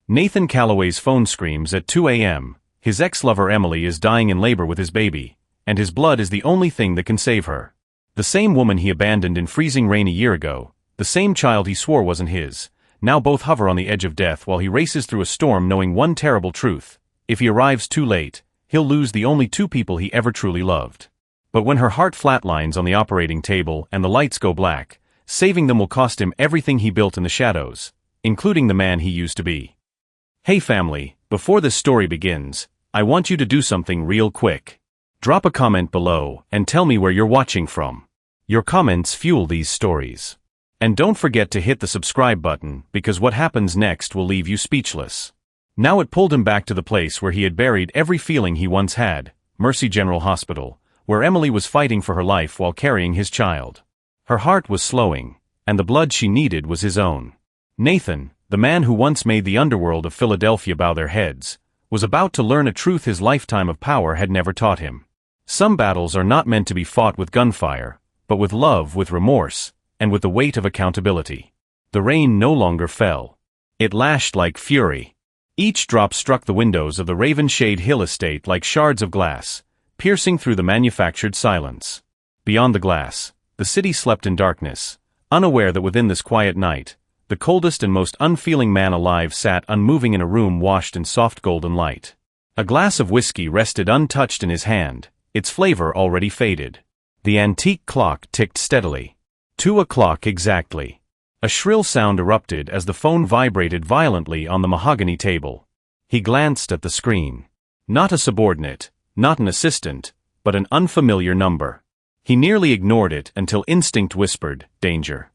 Nathan Calloway's phone screams at 2 a.m. His ex-lover Emily is dying in labor with his baby, and his blood is the only thing that can save her. The same woman he abandoned in freezing rain a year ago, the same child he swore wasn't his, now both hover on the edge of death while he races through a storm knowing one terrible truth: if he arrives too late, he'll lose the only two people he ever truly loved. But when her heart flatlines on the operating table and the lights go black, saving them will cost him everything he built in the shadows, including the man he used to be. Hey family, before this story begins, I want you to do something real quick. Drop a comment below and tell me where you're watching from. Your comments fuel these stories. And don't forget to hit the subscribe button, because what happens next will leave you speechless. Now it pulled him back to the place where he had buried every feeling he once had, Mercy General Hospital, where Emily was fighting for her life while carrying his child. Her heart was slowing, and the blood she needed was his own. Nathan, the man who once made the underworld of Philadelphia bow their heads, was about to learn a truth his lifetime of power had never taught him. Some battles are not meant to be fought with gunfire, but with love, with remorse, and with the weight of accountability. The rain no longer fell. It lashed like fury. Each drop struck the windows of the Ravenshade Hill estate like shards of glass, piercing through the manufactured silence. Beyond the glass, the city slept in darkness, unaware that within this quiet night, the coldest and most unfeeling man alive sat unmoving in a room washed in soft golden light. A glass of whiskey rested untouched in his hand, its flavor already faded. The antique clock ticked steadily. 2 o'clock exactly. A shrill sound erupted as the phone vibrated violently on the mahogany table. He glanced at the screen. Not a subordinate, not an assistant, but an unfamiliar number. He nearly ignored it until instinct whispered, "Danger."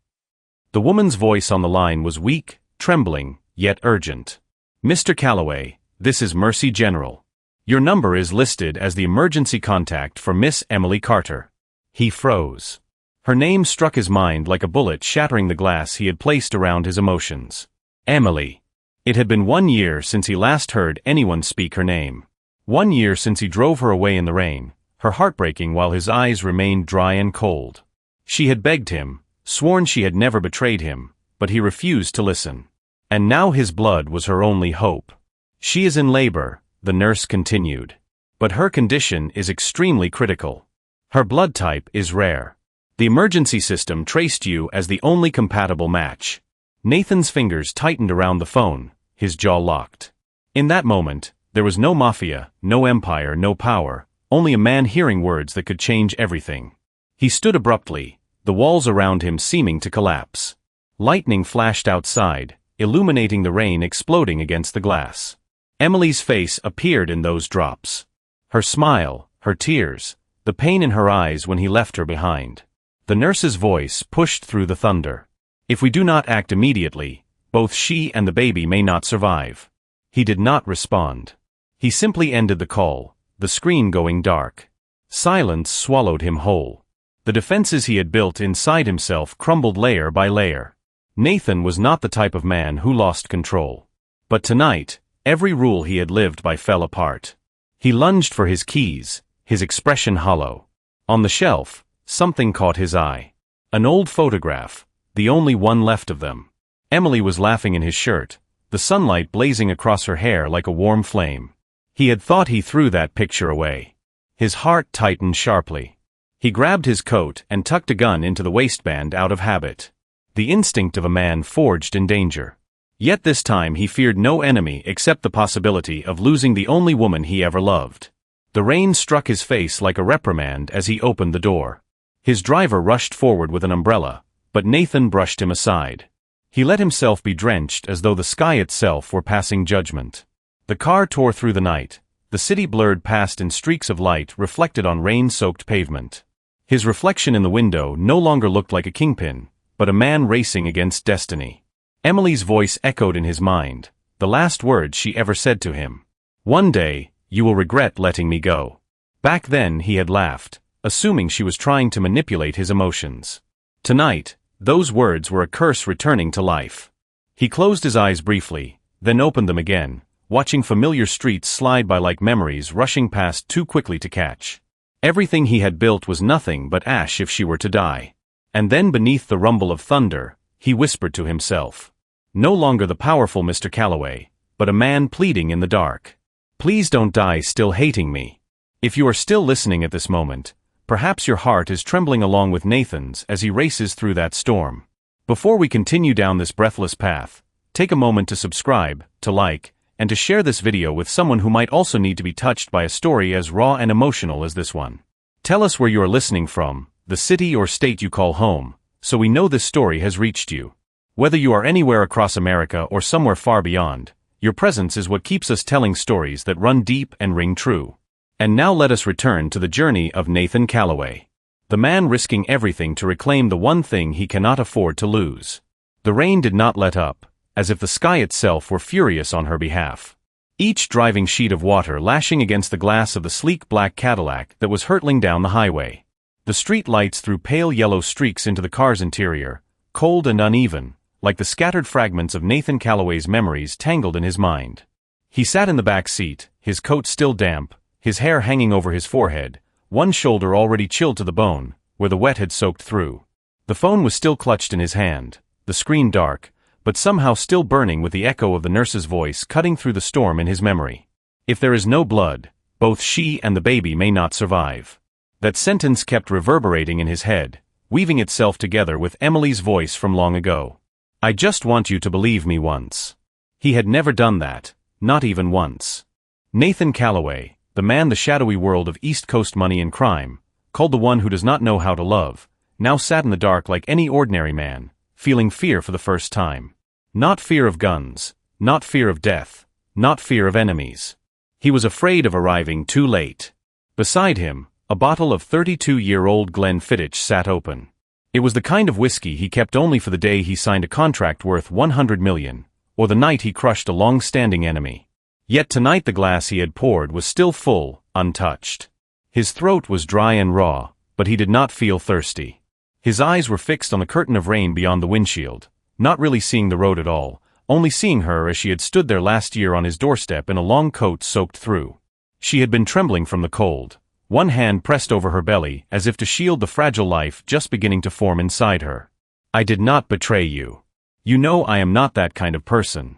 The woman's voice on the line was weak, trembling, yet urgent. "Mr. Calloway, this is Mercy General. Your number is listed as the emergency contact for Miss Emily Carter." He froze. Her name struck his mind like a bullet, shattering the glass he had placed around his emotions. Emily. It had been 1 year since he last heard anyone speak her name. 1 year since he drove her away in the rain, her heart breaking while his eyes remained dry and cold. She had begged him, sworn she had never betrayed him, but he refused to listen. And now his blood was her only hope. "She is in labor," the nurse continued. "But her condition is extremely critical. Her blood type is rare. The emergency system traced you as the only compatible match." Nathan's fingers tightened around the phone, his jaw locked. In that moment, there was no mafia, no empire, no power, only a man hearing words that could change everything. He stood abruptly, the walls around him seeming to collapse. Lightning flashed outside, illuminating the rain exploding against the glass. Emily's face appeared in those drops. Her smile, her tears, the pain in her eyes when he left her behind. The nurse's voice pushed through the thunder. "If we do not act immediately, both she and the baby may not survive." He did not respond. He simply ended the call, the screen going dark. Silence swallowed him whole. The defenses he had built inside himself crumbled layer by layer. Nathan was not the type of man who lost control. But tonight, every rule he had lived by fell apart. He lunged for his keys, his expression hollow. On the shelf, something caught his eye. An old photograph, the only one left of them. Emily was laughing in his shirt, the sunlight blazing across her hair like a warm flame. He had thought he threw that picture away. His heart tightened sharply. He grabbed his coat and tucked a gun into the waistband out of habit. The instinct of a man forged in danger. Yet this time he feared no enemy except the possibility of losing the only woman he ever loved. The rain struck his face like a reprimand as he opened the door. His driver rushed forward with an umbrella, but Nathan brushed him aside. He let himself be drenched as though the sky itself were passing judgment. The car tore through the night, the city blurred past in streaks of light reflected on rain-soaked pavement. His reflection in the window no longer looked like a kingpin, but a man racing against destiny. Emily's voice echoed in his mind, the last words she ever said to him. "One day, you will regret letting me go." Back then he had laughed, assuming she was trying to manipulate his emotions. Tonight, those words were a curse returning to life. He closed his eyes briefly, then opened them again, watching familiar streets slide by like memories rushing past too quickly to catch. Everything he had built was nothing but ash if she were to die. And then beneath the rumble of thunder, he whispered to himself. No longer the powerful Mr. Calloway, but a man pleading in the dark. Please don't die still hating me. If you are still listening at this moment, perhaps your heart is trembling along with Nathan's as he races through that storm. Before we continue down this breathless path, take a moment to subscribe, to like, and to share this video with someone who might also need to be touched by a story as raw and emotional as this one. Tell us where you are listening from, the city or state you call home, so we know this story has reached you. Whether you are anywhere across America or somewhere far beyond, your presence is what keeps us telling stories that run deep and ring true. And now let us return to the journey of Nathan Calloway. The man risking everything to reclaim the one thing he cannot afford to lose. The rain did not let up, as if the sky itself were furious on her behalf. Each driving sheet of water lashing against the glass of the sleek black Cadillac that was hurtling down the highway. The street lights threw pale yellow streaks into the car's interior, cold and uneven, like the scattered fragments of Nathan Calloway's memories tangled in his mind. He sat in the back seat, his coat still damp, his hair hanging over his forehead, one shoulder already chilled to the bone, where the wet had soaked through. The phone was still clutched in his hand, the screen dark, but somehow still burning with the echo of the nurse's voice cutting through the storm in his memory. If there is no blood, both she and the baby may not survive. That sentence kept reverberating in his head, weaving itself together with Emily's voice from long ago. I just want you to believe me once. He had never done that, not even once. Nathan Calloway, the man the shadowy world of East Coast money and crime, called the one who does not know how to love, now sat in the dark like any ordinary man, feeling fear for the first time. Not fear of guns, not fear of death, not fear of enemies. He was afraid of arriving too late. Beside him, a bottle of 32-year-old Glenfiddich sat open. It was the kind of whiskey he kept only for the day he signed a contract worth $100 million, or the night he crushed a long-standing enemy. Yet tonight the glass he had poured was still full, untouched. His throat was dry and raw, but he did not feel thirsty. His eyes were fixed on the curtain of rain beyond the windshield, not really seeing the road at all, only seeing her as she had stood there last year on his doorstep in a long coat soaked through. She had been trembling from the cold, one hand pressed over her belly as if to shield the fragile life just beginning to form inside her. I did not betray you. You know I am not that kind of person.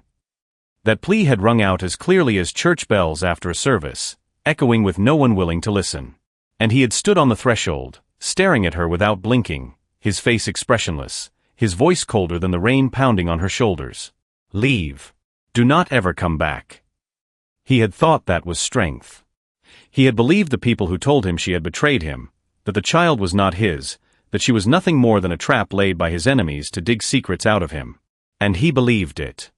That plea had rung out as clearly as church bells after a service, echoing with no one willing to listen. And he had stood on the threshold, staring at her without blinking, his face expressionless, his voice colder than the rain pounding on her shoulders. Leave. Do not ever come back. He had thought that was strength. He had believed the people who told him she had betrayed him, that the child was not his, that she was nothing more than a trap laid by his enemies to dig secrets out of him. And he believed it.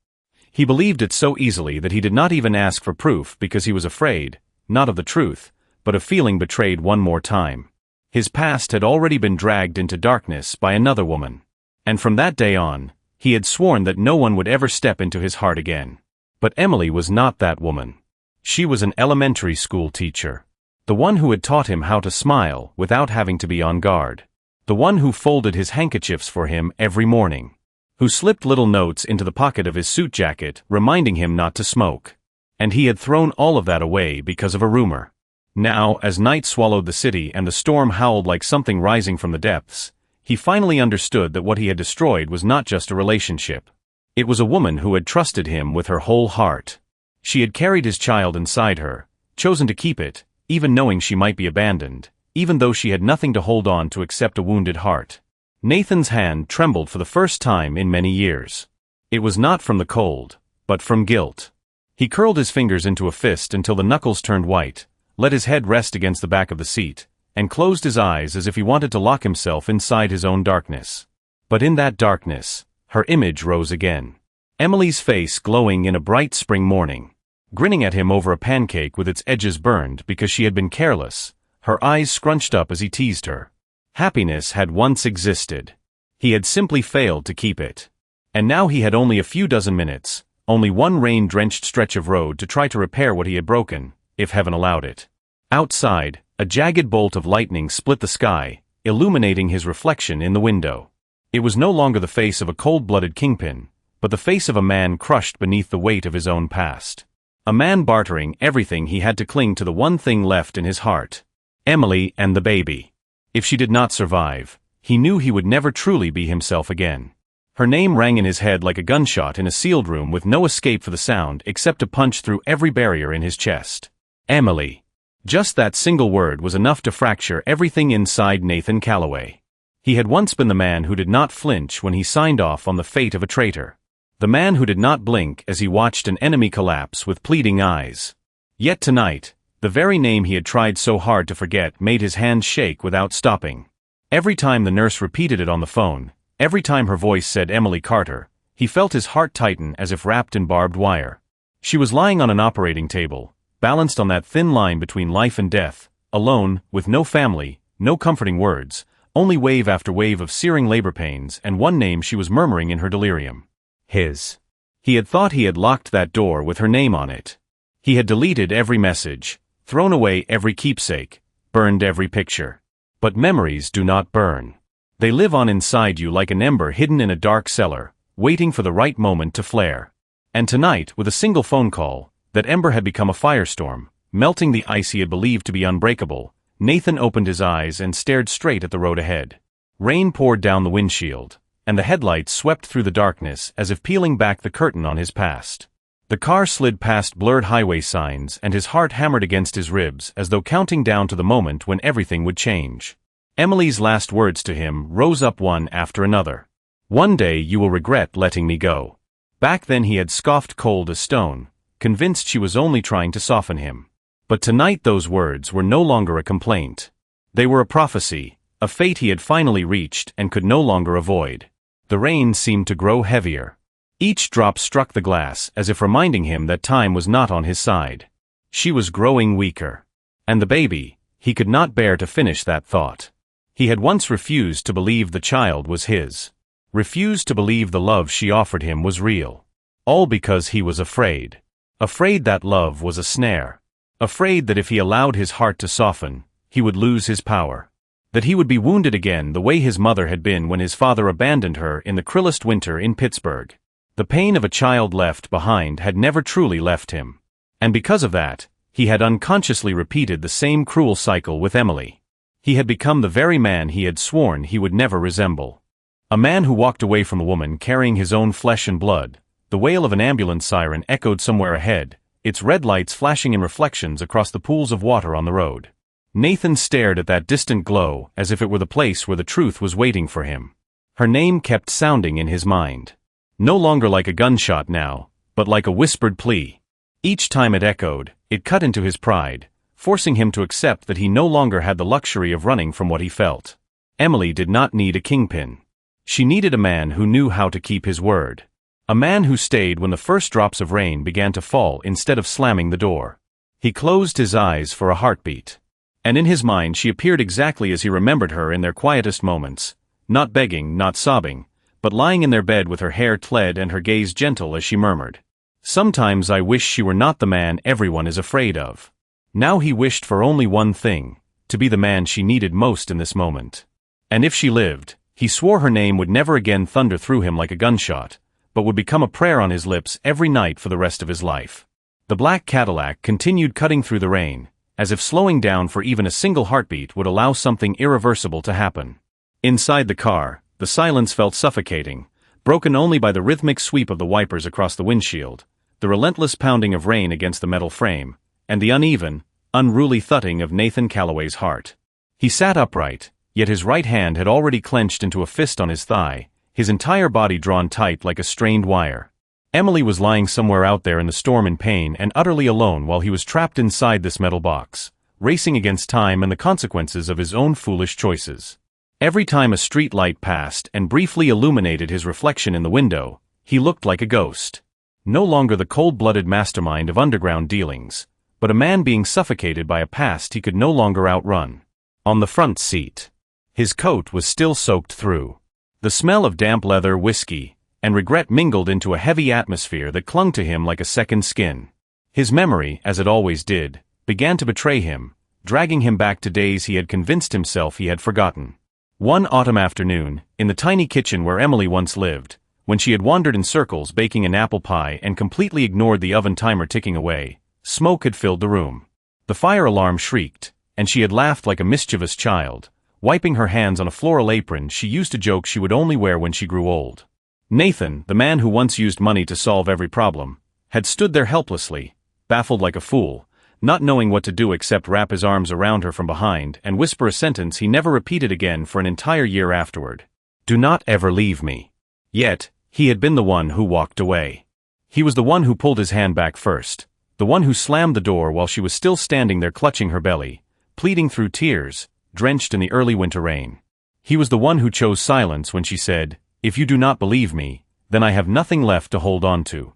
He believed it so easily that he did not even ask for proof because he was afraid, not of the truth, but of feeling betrayed one more time. His past had already been dragged into darkness by another woman. And from that day on, he had sworn that no one would ever step into his heart again. But Emily was not that woman. She was an elementary school teacher. The one who had taught him how to smile without having to be on guard. The one who folded his handkerchiefs for him every morning. Who slipped little notes into the pocket of his suit jacket reminding him not to smoke. And he had thrown all of that away because of a rumor. Now, as night swallowed the city and the storm howled like something rising from the depths, he finally understood that what he had destroyed was not just a relationship. It was a woman who had trusted him with her whole heart. She had carried his child inside her, chosen to keep it, even knowing she might be abandoned, even though she had nothing to hold on to except a wounded heart. Nathan's hand trembled for the first time in many years. It was not from the cold, but from guilt. He curled his fingers into a fist until the knuckles turned white, let his head rest against the back of the seat, and closed his eyes as if he wanted to lock himself inside his own darkness. But in that darkness, her image rose again. Emily's face glowing in a bright spring morning, grinning at him over a pancake with its edges burned because she had been careless, her eyes scrunched up as he teased her. Happiness had once existed. He had simply failed to keep it. And now he had only a few dozen minutes, only one rain-drenched stretch of road to try to repair what he had broken, if heaven allowed it. Outside, a jagged bolt of lightning split the sky, illuminating his reflection in the window. It was no longer the face of a cold-blooded kingpin, but the face of a man crushed beneath the weight of his own past. A man bartering everything he had to cling to the one thing left in his heart. Emily and the baby. If she did not survive, he knew he would never truly be himself again. Her name rang in his head like a gunshot in a sealed room with no escape for the sound except to punch through every barrier in his chest. Emily. Just that single word was enough to fracture everything inside Nathan Calloway. He had once been the man who did not flinch when he signed off on the fate of a traitor. The man who did not blink as he watched an enemy collapse with pleading eyes. Yet tonight, the very name he had tried so hard to forget made his hands shake without stopping. Every time the nurse repeated it on the phone, every time her voice said Emily Carter, he felt his heart tighten as if wrapped in barbed wire. She was lying on an operating table, balanced on that thin line between life and death, alone, with no family, no comforting words, only wave after wave of searing labor pains and one name she was murmuring in her delirium. His. He had thought he had locked that door with her name on it. He had deleted every message, thrown away every keepsake, burned every picture. But memories do not burn. They live on inside you like an ember hidden in a dark cellar, waiting for the right moment to flare. And tonight, with a single phone call, that ember had become a firestorm, melting the ice he had believed to be unbreakable. Nathan opened his eyes and stared straight at the road ahead. Rain poured down the windshield, and the headlights swept through the darkness as if peeling back the curtain on his past. The car slid past blurred highway signs and his heart hammered against his ribs as though counting down to the moment when everything would change. Emily's last words to him rose up one after another. "One day you will regret letting me go." Back then he had scoffed cold as stone, convinced she was only trying to soften him. But tonight those words were no longer a complaint. They were a prophecy, a fate he had finally reached and could no longer avoid. The rain seemed to grow heavier. Each drop struck the glass as if reminding him that time was not on his side. She was growing weaker. And the baby, he could not bear to finish that thought. He had once refused to believe the child was his. Refused to believe the love she offered him was real. All because he was afraid. Afraid that love was a snare. Afraid that if he allowed his heart to soften, he would lose his power. That he would be wounded again the way his mother had been when his father abandoned her in the cruelest winter in Pittsburgh. The pain of a child left behind had never truly left him. And because of that, he had unconsciously repeated the same cruel cycle with Emily. He had become the very man he had sworn he would never resemble. A man who walked away from a woman carrying his own flesh and blood. The wail of an ambulance siren echoed somewhere ahead, its red lights flashing in reflections across the pools of water on the road. Nathan stared at that distant glow as if it were the place where the truth was waiting for him. Her name kept sounding in his mind. No longer like a gunshot now, but like a whispered plea. Each time it echoed, it cut into his pride, forcing him to accept that he no longer had the luxury of running from what he felt. Emily did not need a kingpin. She needed a man who knew how to keep his word. A man who stayed when the first drops of rain began to fall instead of slamming the door. He closed his eyes for a heartbeat. And in his mind she appeared exactly as he remembered her in their quietest moments, not begging, not sobbing, but lying in their bed with her hair tled and her gaze gentle as she murmured, "Sometimes I wish she were not the man everyone is afraid of." Now he wished for only one thing, to be the man she needed most in this moment. And if she lived, he swore her name would never again thunder through him like a gunshot, but would become a prayer on his lips every night for the rest of his life. The black Cadillac continued cutting through the rain, as if slowing down for even a single heartbeat would allow something irreversible to happen. Inside the car, the silence felt suffocating, broken only by the rhythmic sweep of the wipers across the windshield, the relentless pounding of rain against the metal frame, and the uneven, unruly thudding of Nathan Calloway's heart. He sat upright, yet his right hand had already clenched into a fist on his thigh, his entire body drawn tight like a strained wire. Emily was lying somewhere out there in the storm in pain and utterly alone while he was trapped inside this metal box, racing against time and the consequences of his own foolish choices. Every time a street light passed and briefly illuminated his reflection in the window, he looked like a ghost. No longer the cold-blooded mastermind of underground dealings, but a man being suffocated by a past he could no longer outrun. On the front seat. His coat was still soaked through. The smell of damp leather, whiskey, and regret mingled into a heavy atmosphere that clung to him like a second skin. His memory, as it always did, began to betray him, dragging him back to days he had convinced himself he had forgotten. One autumn afternoon, in the tiny kitchen where Emily once lived, when she had wandered in circles baking an apple pie and completely ignored the oven timer ticking away, smoke had filled the room. The fire alarm shrieked, and she had laughed like a mischievous child, wiping her hands on a floral apron she used to joke she would only wear when she grew old. Nathan, the man who once used money to solve every problem, had stood there helplessly, baffled like a fool, not knowing what to do except wrap his arms around her from behind and whisper a sentence he never repeated again for an entire year afterward. "Do not ever leave me." Yet, he had been the one who walked away. He was the one who pulled his hand back first, the one who slammed the door while she was still standing there clutching her belly, pleading through tears, drenched in the early winter rain. He was the one who chose silence when she said, "If you do not believe me, then I have nothing left to hold on to."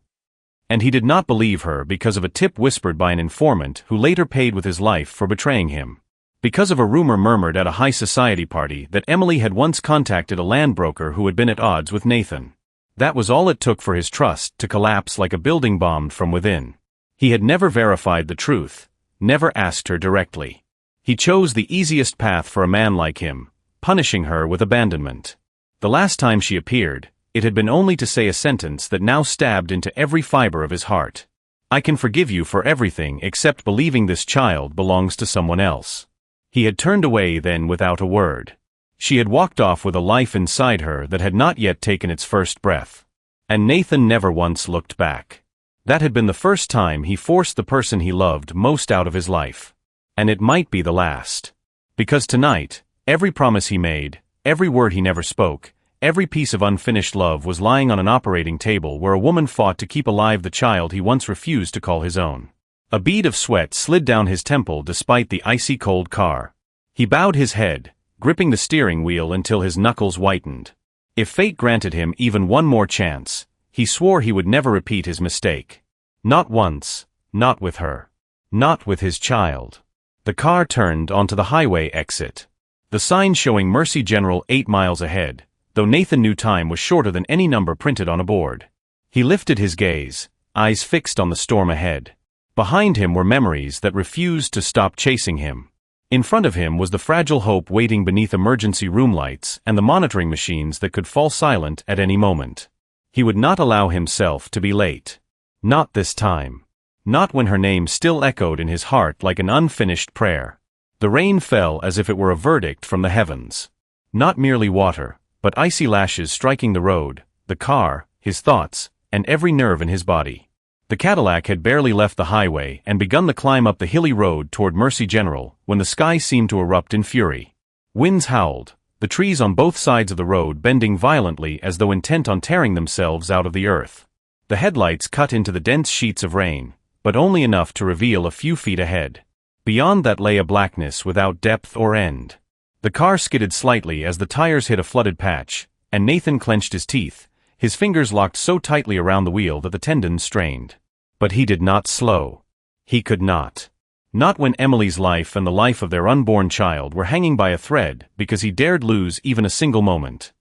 And he did not believe her because of a tip whispered by an informant who later paid with his life for betraying him. Because of a rumor murmured at a high society party that Emily had once contacted a land broker who had been at odds with Nathan. That was all it took for his trust to collapse like a building bombed from within. He had never verified the truth, never asked her directly. He chose the easiest path for a man like him, punishing her with abandonment. The last time she appeared, it had been only to say a sentence that now stabbed into every fiber of his heart. "I can forgive you for everything except believing this child belongs to someone else." He had turned away then without a word. She had walked off with a life inside her that had not yet taken its first breath. And Nathan never once looked back. That had been the first time he forced the person he loved most out of his life. And it might be the last. Because tonight, every promise he made, every word he never spoke, every piece of unfinished love was lying on an operating table where a woman fought to keep alive the child he once refused to call his own. A bead of sweat slid down his temple despite the icy cold car. He bowed his head, gripping the steering wheel until his knuckles whitened. If fate granted him even one more chance, he swore he would never repeat his mistake. Not once, not with her. Not with his child. The car turned onto the highway exit. The sign showing Mercy General 8 miles ahead, though Nathan knew time was shorter than any number printed on a board. He lifted his gaze, eyes fixed on the storm ahead. Behind him were memories that refused to stop chasing him. In front of him was the fragile hope waiting beneath emergency room lights and the monitoring machines that could fall silent at any moment. He would not allow himself to be late. Not this time. Not when her name still echoed in his heart like an unfinished prayer. The rain fell as if it were a verdict from the heavens. Not merely water, but icy lashes striking the road, the car, his thoughts, and every nerve in his body. The Cadillac had barely left the highway and begun the climb up the hilly road toward Mercy General when the sky seemed to erupt in fury. Winds howled, the trees on both sides of the road bending violently as though intent on tearing themselves out of the earth. The headlights cut into the dense sheets of rain, but only enough to reveal a few feet ahead. Beyond that lay a blackness without depth or end. The car skidded slightly as the tires hit a flooded patch, and Nathan clenched his teeth, his fingers locked so tightly around the wheel that the tendons strained. But he did not slow. He could not. Not when Emily's life and the life of their unborn child were hanging by a thread because he dared lose even a single moment.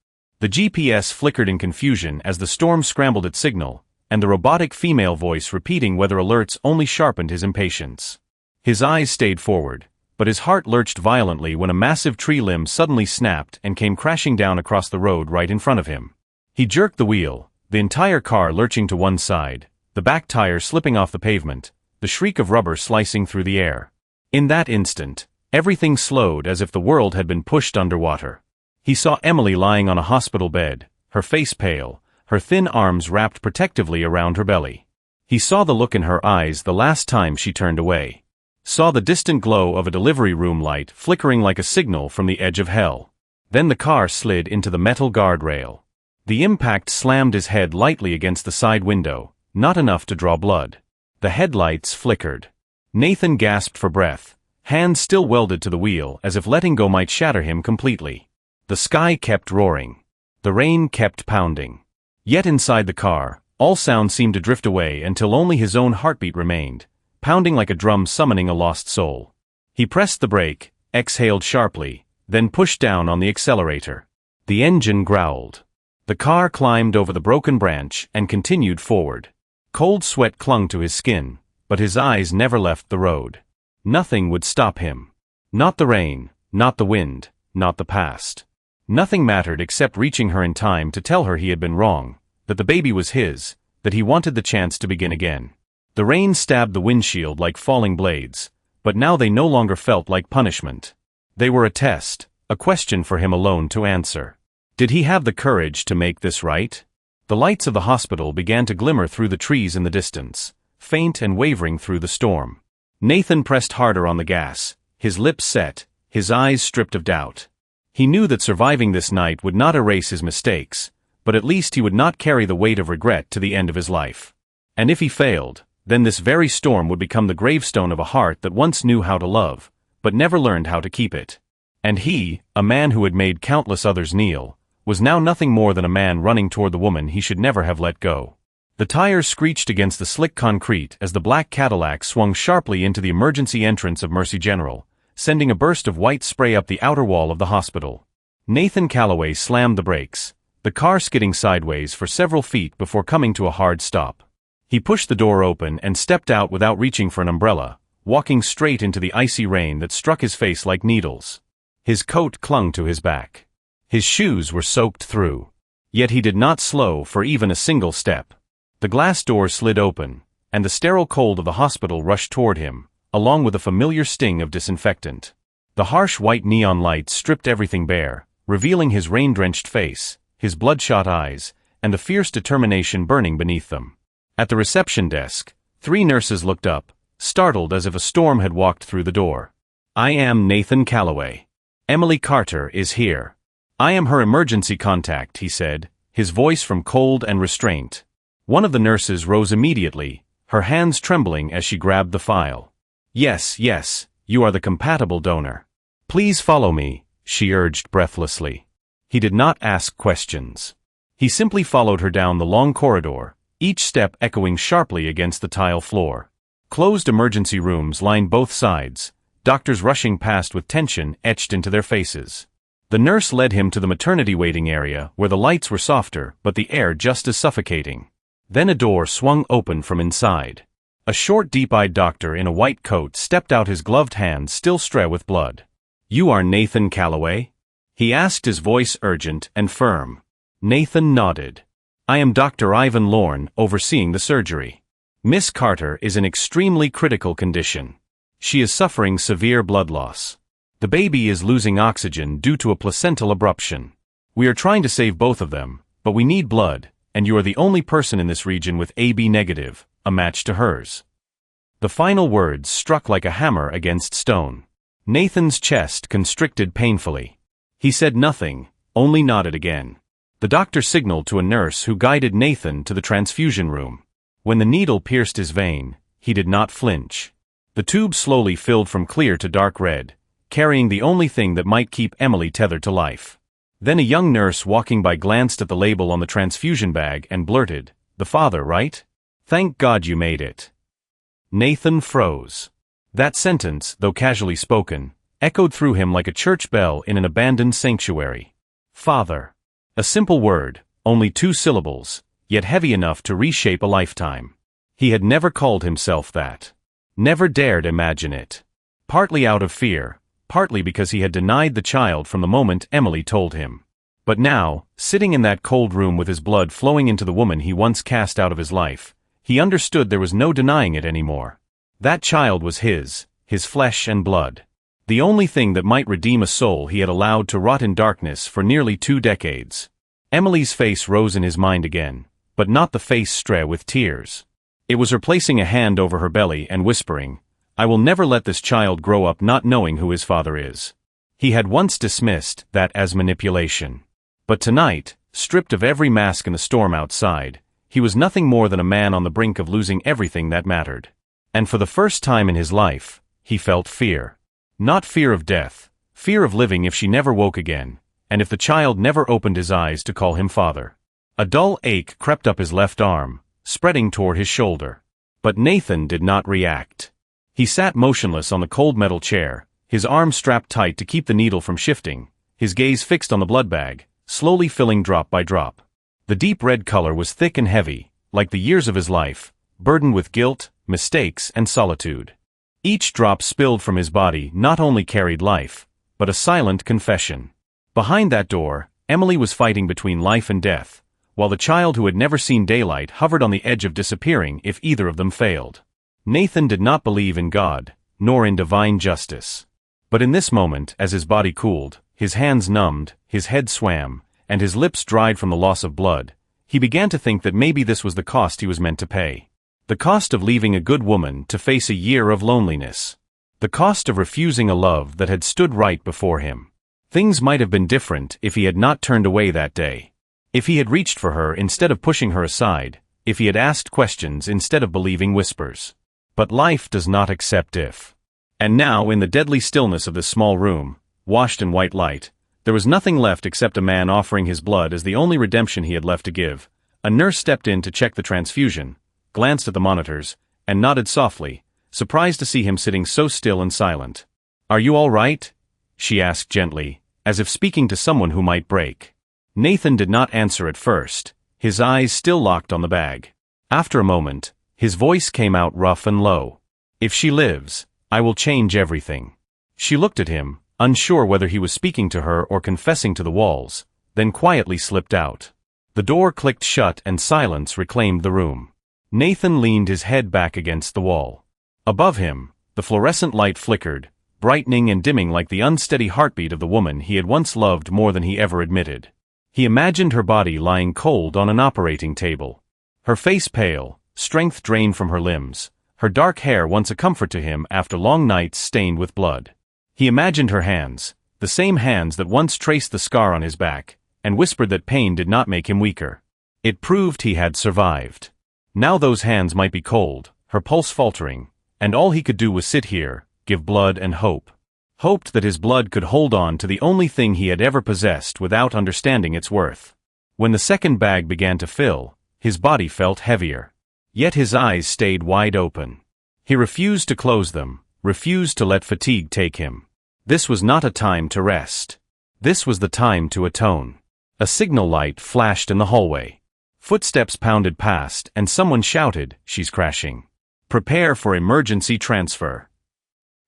The GPS flickered in confusion as the storm scrambled its signal, and the robotic female voice repeating weather alerts only sharpened his impatience. His eyes stayed forward, but his heart lurched violently when a massive tree limb suddenly snapped and came crashing down across the road right in front of him. He jerked the wheel, the entire car lurching to one side, the back tire slipping off the pavement, the shriek of rubber slicing through the air. In that instant, everything slowed as if the world had been pushed underwater. He saw Emily lying on a hospital bed, her face pale, her thin arms wrapped protectively around her belly. He saw the look in her eyes the last time she turned away. Saw the distant glow of a delivery room light flickering like a signal from the edge of hell. Then the car slid into the metal guardrail. The impact slammed his head lightly against the side window, not enough to draw blood. The headlights flickered. Nathan gasped for breath, hands still welded to the wheel as if letting go might shatter him completely. The sky kept roaring. The rain kept pounding. Yet inside the car, all sound seemed to drift away until only his own heartbeat remained, pounding like a drum summoning a lost soul. He pressed the brake, exhaled sharply, then pushed down on the accelerator. The engine growled. The car climbed over the broken branch and continued forward. Cold sweat clung to his skin, but his eyes never left the road. Nothing would stop him. Not the rain, not the wind, not the past. Nothing mattered except reaching her in time to tell her he had been wrong, that the baby was his, that he wanted the chance to begin again. The rain stabbed the windshield like falling blades, but now they no longer felt like punishment. They were a test, a question for him alone to answer. Did he have the courage to make this right? The lights of the hospital began to glimmer through the trees in the distance, faint and wavering through the storm. Nathan pressed harder on the gas, his lips set, his eyes stripped of doubt. He knew that surviving this night would not erase his mistakes, but at least he would not carry the weight of regret to the end of his life. And if he failed, then this very storm would become the gravestone of a heart that once knew how to love, but never learned how to keep it. And he, a man who had made countless others kneel, was now nothing more than a man running toward the woman he should never have let go. The tires screeched against the slick concrete as the black Cadillac swung sharply into the emergency entrance of Mercy General, sending a burst of white spray up the outer wall of the hospital. Nathan Calloway slammed the brakes, the car skidding sideways for several feet before coming to a hard stop. He pushed the door open and stepped out without reaching for an umbrella, walking straight into the icy rain that struck his face like needles. His coat clung to his back. His shoes were soaked through. Yet he did not slow for even a single step. The glass door slid open, and the sterile cold of the hospital rushed toward him, along with a familiar sting of disinfectant. The harsh white neon lights stripped everything bare, revealing his rain-drenched face, his bloodshot eyes, and the fierce determination burning beneath them. At the reception desk, 3 nurses looked up, startled as if a storm had walked through the door. "I am Nathan Calloway. Emily Carter is here. I am her emergency contact," he said, his voice from cold and restraint. One of the nurses rose immediately, her hands trembling as she grabbed the file. Yes, you are the compatible donor. Please follow me," she urged breathlessly. He did not ask questions. He simply followed her down the long corridor, each step echoing sharply against the tile floor. Closed emergency rooms lined both sides, doctors rushing past with tension etched into their faces. The nurse led him to the maternity waiting area where the lights were softer but the air just as suffocating. Then a door swung open from inside. A short deep-eyed doctor in a white coat stepped out, his gloved hands still streaked with blood. "You are Nathan Calloway?" he asked, his voice urgent and firm. Nathan nodded. "I am Dr. Ivan Lorne, overseeing the surgery. Miss Carter is in extremely critical condition. She is suffering severe blood loss. The baby is losing oxygen due to a placental abruption. We are trying to save both of them, but we need blood, and you are the only person in this region with AB negative, a match to hers." The final words struck like a hammer against stone. Nathan's chest constricted painfully. He said nothing, only nodded again. The doctor signaled to a nurse who guided Nathan to the transfusion room. When the needle pierced his vein, he did not flinch. The tube slowly filled from clear to dark red, carrying the only thing that might keep Emily tethered to life. Then a young nurse walking by glanced at the label on the transfusion bag and blurted, "The father, right? Thank God you made it." Nathan froze. That sentence, though casually spoken, echoed through him like a church bell in an abandoned sanctuary. Father. A simple word, only 2 syllables, yet heavy enough to reshape a lifetime. He had never called himself that. Never dared imagine it. Partly out of fear, partly because he had denied the child from the moment Emily told him. But now, sitting in that cold room with his blood flowing into the woman he once cast out of his life, he understood there was no denying it anymore. That child was his flesh and blood. The only thing that might redeem a soul he had allowed to rot in darkness for nearly 2 decades. Emily's face rose in his mind again, but not the face streaked with tears. It was her placing a hand over her belly and whispering, "I will never let this child grow up not knowing who his father is." He had once dismissed that as manipulation. But tonight, stripped of every mask in the storm outside, he was nothing more than a man on the brink of losing everything that mattered. And for the first time in his life, he felt fear. Not fear of death, fear of living if she never woke again, and if the child never opened his eyes to call him father. A dull ache crept up his left arm, spreading toward his shoulder. But Nathan did not react. He sat motionless on the cold metal chair, his arms strapped tight to keep the needle from shifting, his gaze fixed on the blood bag, slowly filling drop by drop. The deep red color was thick and heavy, like the years of his life, burdened with guilt, mistakes, and solitude. Each drop spilled from his body not only carried life, but a silent confession. Behind that door, Emily was fighting between life and death, while the child who had never seen daylight hovered on the edge of disappearing if either of them failed. Nathan did not believe in God, nor in divine justice. But in this moment, as his body cooled, his hands numbed, his head swam, and his lips dried from the loss of blood, He began to think that maybe this was the cost he was meant to pay. The cost of leaving a good woman to face a year of loneliness. The cost of refusing a love that had stood right before him. Things might have been different if he had not turned away that day. If he had reached for her instead of pushing her aside, if he had asked questions instead of believing whispers. But life does not accept if. And now, in the deadly stillness of this small room, washed in white light, there was nothing left except a man offering his blood as the only redemption he had left to give. A nurse stepped in to check the transfusion, glanced at the monitors, and nodded softly, surprised to see him sitting so still and silent. "Are you all right?" she asked gently, as if speaking to someone who might break. Nathan did not answer at first, his eyes still locked on the bag. After a moment, his voice came out rough and low. "If she lives, I will change everything." She looked at him, unsure whether he was speaking to her or confessing to the walls, then quietly slipped out. The door clicked shut and silence reclaimed the room. Nathan leaned his head back against the wall. Above him, the fluorescent light flickered, brightening and dimming like the unsteady heartbeat of the woman he had once loved more than he ever admitted. He imagined her body lying cold on an operating table. Her face pale, strength drained from her limbs, her dark hair once a comfort to him after long nights stained with blood. He imagined her hands, the same hands that once traced the scar on his back, and whispered that pain did not make him weaker. It proved he had survived. Now those hands might be cold, her pulse faltering, and all he could do was sit here, give blood and hope. Hoped that his blood could hold on to the only thing he had ever possessed without understanding its worth. When the second bag began to fill, his body felt heavier. Yet his eyes stayed wide open. He refused to close them, refused to let fatigue take him. This was not a time to rest. This was the time to atone. A signal light flashed in the hallway. Footsteps pounded past and someone shouted, "She's crashing. Prepare for emergency transfer."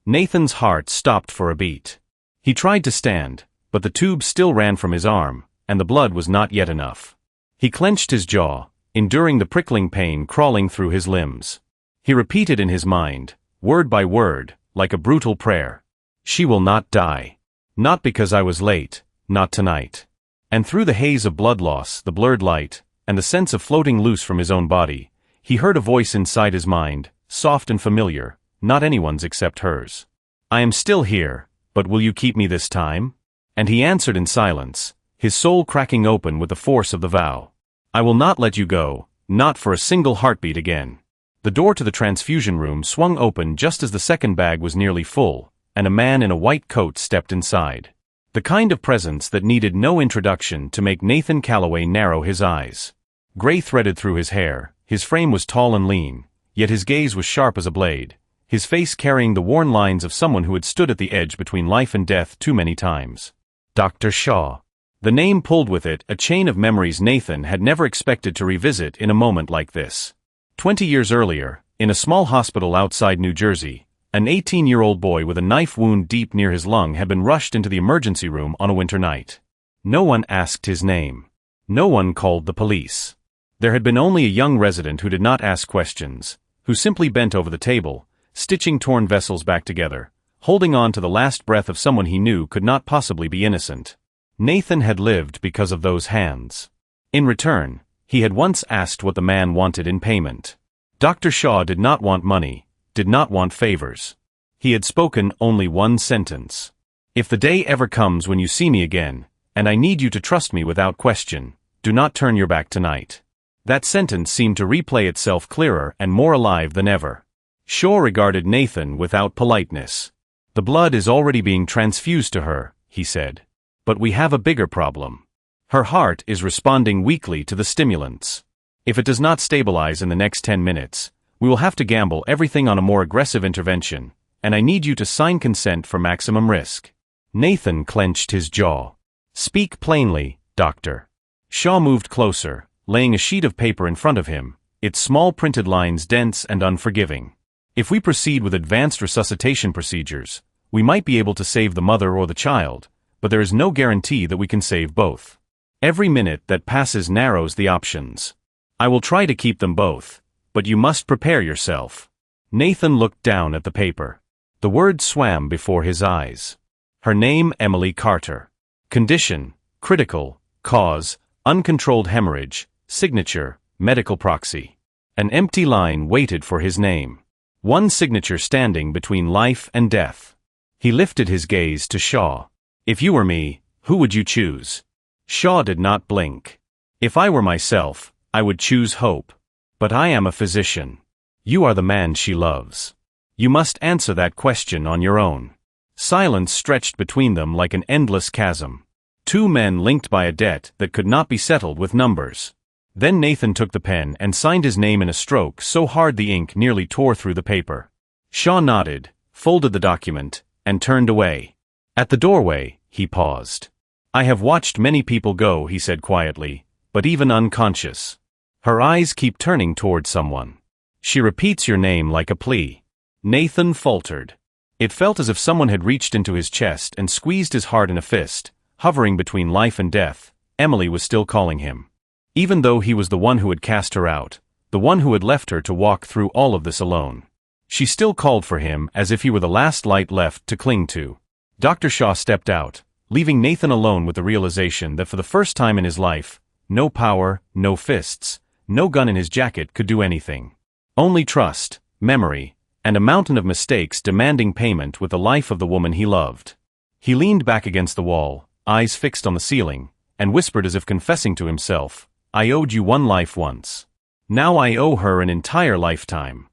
Nathan's heart stopped for a beat. He tried to stand, but the tube still ran from his arm, and the blood was not yet enough. He clenched his jaw, enduring the prickling pain crawling through his limbs. He repeated in his mind, word by word, like a brutal prayer. "She will not die. Not because I was late, not tonight." And through the haze of blood loss, the blurred light, and the sense of floating loose from his own body, he heard a voice inside his mind, soft and familiar, not anyone's except hers. "I am still here, but will you keep me this time?" And he answered in silence, his soul cracking open with the force of the vow. "I will not let you go, not for a single heartbeat again." The door to the transfusion room swung open just as the second bag was nearly full, and a man in a white coat stepped inside. The kind of presence that needed no introduction to make Nathan Calloway narrow his eyes. Gray threaded through his hair, his frame was tall and lean, yet his gaze was sharp as a blade, his face carrying the worn lines of someone who had stood at the edge between life and death too many times. Dr. Shaw. The name pulled with it a chain of memories Nathan had never expected to revisit in a moment like this. 20 years earlier, in a small hospital outside New Jersey, an 18-year-old boy with a knife wound deep near his lung had been rushed into the emergency room on a winter night. No one asked his name. No one called the police. There had been only a young resident who did not ask questions, who simply bent over the table, stitching torn vessels back together, holding on to the last breath of someone he knew could not possibly be innocent. Nathan had lived because of those hands. In return, he had once asked what the man wanted in payment. Dr. Shaw did not want money, did not want favors. He had spoken only one sentence. "If the day ever comes when you see me again, and I need you to trust me without question, do not turn your back tonight." That sentence seemed to replay itself clearer and more alive than ever. Shaw regarded Nathan without politeness. "The blood is already being transfused to her," he said. "But we have a bigger problem. Her heart is responding weakly to the stimulants. If it does not stabilize in the next 10 minutes, we will have to gamble everything on a more aggressive intervention, and I need you to sign consent for maximum risk." Nathan clenched his jaw. "Speak plainly, doctor." Shaw moved closer, laying a sheet of paper in front of him, its small printed lines dense and unforgiving. "If we proceed with advanced resuscitation procedures, we might be able to save the mother or the child, but there is no guarantee that we can save both. Every minute that passes narrows the options. I will try to keep them both, but you must prepare yourself." Nathan looked down at the paper. The words swam before his eyes. Her name Emily Carter. Condition, critical, cause, uncontrolled hemorrhage, signature, medical proxy. An empty line waited for his name. One signature standing between life and death. He lifted his gaze to Shaw. If you were me, who would you choose? Shaw did not blink. If I were myself, I would choose hope. But I am a physician. You are the man she loves. You must answer that question on your own. Silence stretched between them like an endless chasm. Two men linked by a debt that could not be settled with numbers. Then Nathan took the pen and signed his name in a stroke so hard the ink nearly tore through the paper. Shaw nodded, folded the document, and turned away. At the doorway, he paused. I have watched many people go, he said quietly, but even unconscious. Her eyes keep turning toward someone. She repeats your name like a plea. Nathan faltered. It felt as if someone had reached into his chest and squeezed his heart in a fist, hovering between life and death. Emily was still calling him. Even though he was the one who had cast her out, the one who had left her to walk through all of this alone. She still called for him as if he were the last light left to cling to. Dr. Shaw stepped out, leaving Nathan alone with the realization that for the first time in his life, no power, no fists, no gun in his jacket could do anything. Only trust, memory, and a mountain of mistakes demanding payment with the life of the woman he loved. He leaned back against the wall, eyes fixed on the ceiling, and whispered as if confessing to himself, I owed you one life once. Now I owe her an entire lifetime.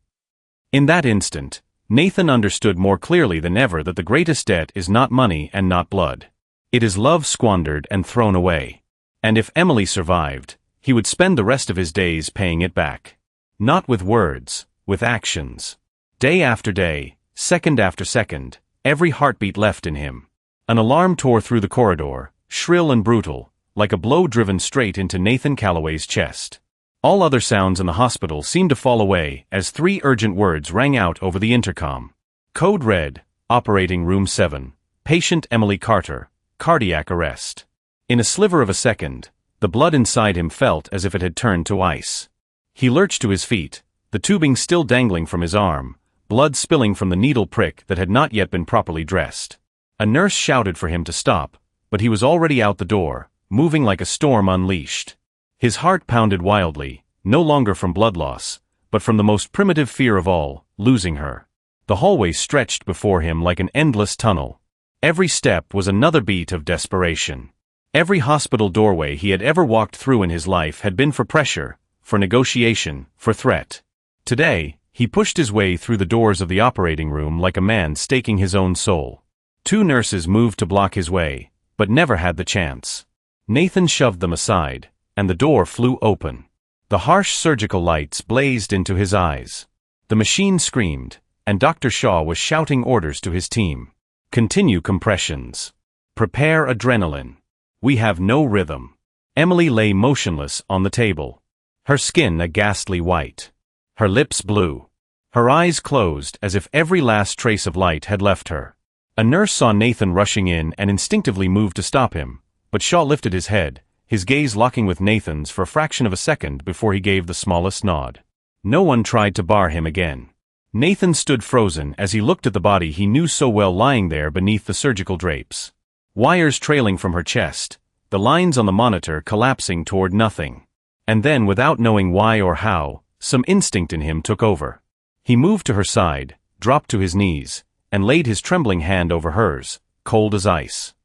In that instant, Nathan understood more clearly than ever that the greatest debt is not money and not blood. It is love squandered and thrown away. And if Emily survived, he would spend the rest of his days paying it back. Not with words, with actions. Day after day, second after second, every heartbeat left in him. An alarm tore through the corridor, shrill and brutal, like a blow driven straight into Nathan Calloway's chest. All other sounds in the hospital seemed to fall away as three urgent words rang out over the intercom. Code red, Operating Room 7, Patient Emily Carter, cardiac arrest. In a sliver of a second, the blood inside him felt as if it had turned to ice. He lurched to his feet, the tubing still dangling from his arm, blood spilling from the needle prick that had not yet been properly dressed. A nurse shouted for him to stop, but he was already out the door, moving like a storm unleashed. His heart pounded wildly, no longer from blood loss, but from the most primitive fear of all, losing her. The hallway stretched before him like an endless tunnel. Every step was another beat of desperation. Every hospital doorway he had ever walked through in his life had been for pressure, for negotiation, for threat. Today, he pushed his way through the doors of the operating room like a man staking his own soul. Two nurses moved to block his way, but never had the chance. Nathan shoved them aside, and the door flew open. The harsh surgical lights blazed into his eyes. The machine screamed, and Dr. Shaw was shouting orders to his team. Continue compressions. Prepare adrenaline. We have no rhythm. Emily lay motionless on the table. Her skin a ghastly white. Her lips blue. Her eyes closed as if every last trace of light had left her. A nurse saw Nathan rushing in and instinctively moved to stop him, but Shaw lifted his head, his gaze locking with Nathan's for a fraction of a second before he gave the smallest nod. No one tried to bar him again. Nathan stood frozen as he looked at the body he knew so well lying there beneath the surgical drapes. Wires trailing from her chest, the lines on the monitor collapsing toward nothing. And then, without knowing why or how, some instinct in him took over. He moved to her side, dropped to his knees, and laid his trembling hand over hers, cold as ice.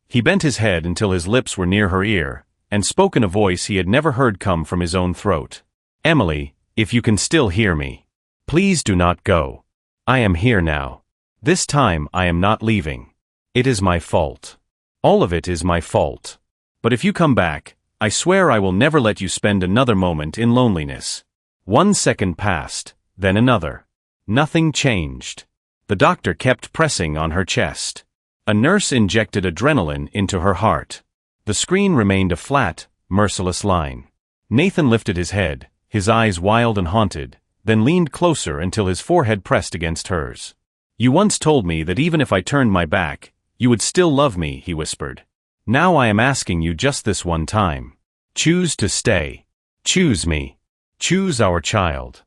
He bent his head until his lips were near her ear, and spoke in a voice he had never heard come from his own throat. Emily, if you can still hear me, please do not go. I am here now. This time I am not leaving. It is my fault. All of it is my fault. But if you come back, I swear I will never let you spend another moment in loneliness. 1 second passed, then another. Nothing changed. The doctor kept pressing on her chest. A nurse injected adrenaline into her heart. The screen remained a flat, merciless line. Nathan lifted his head, his eyes wild and haunted, then leaned closer until his forehead pressed against hers. You once told me that even if I turned my back, you would still love me, he whispered. Now I am asking you just this one time. Choose to stay. Choose me. Choose our child.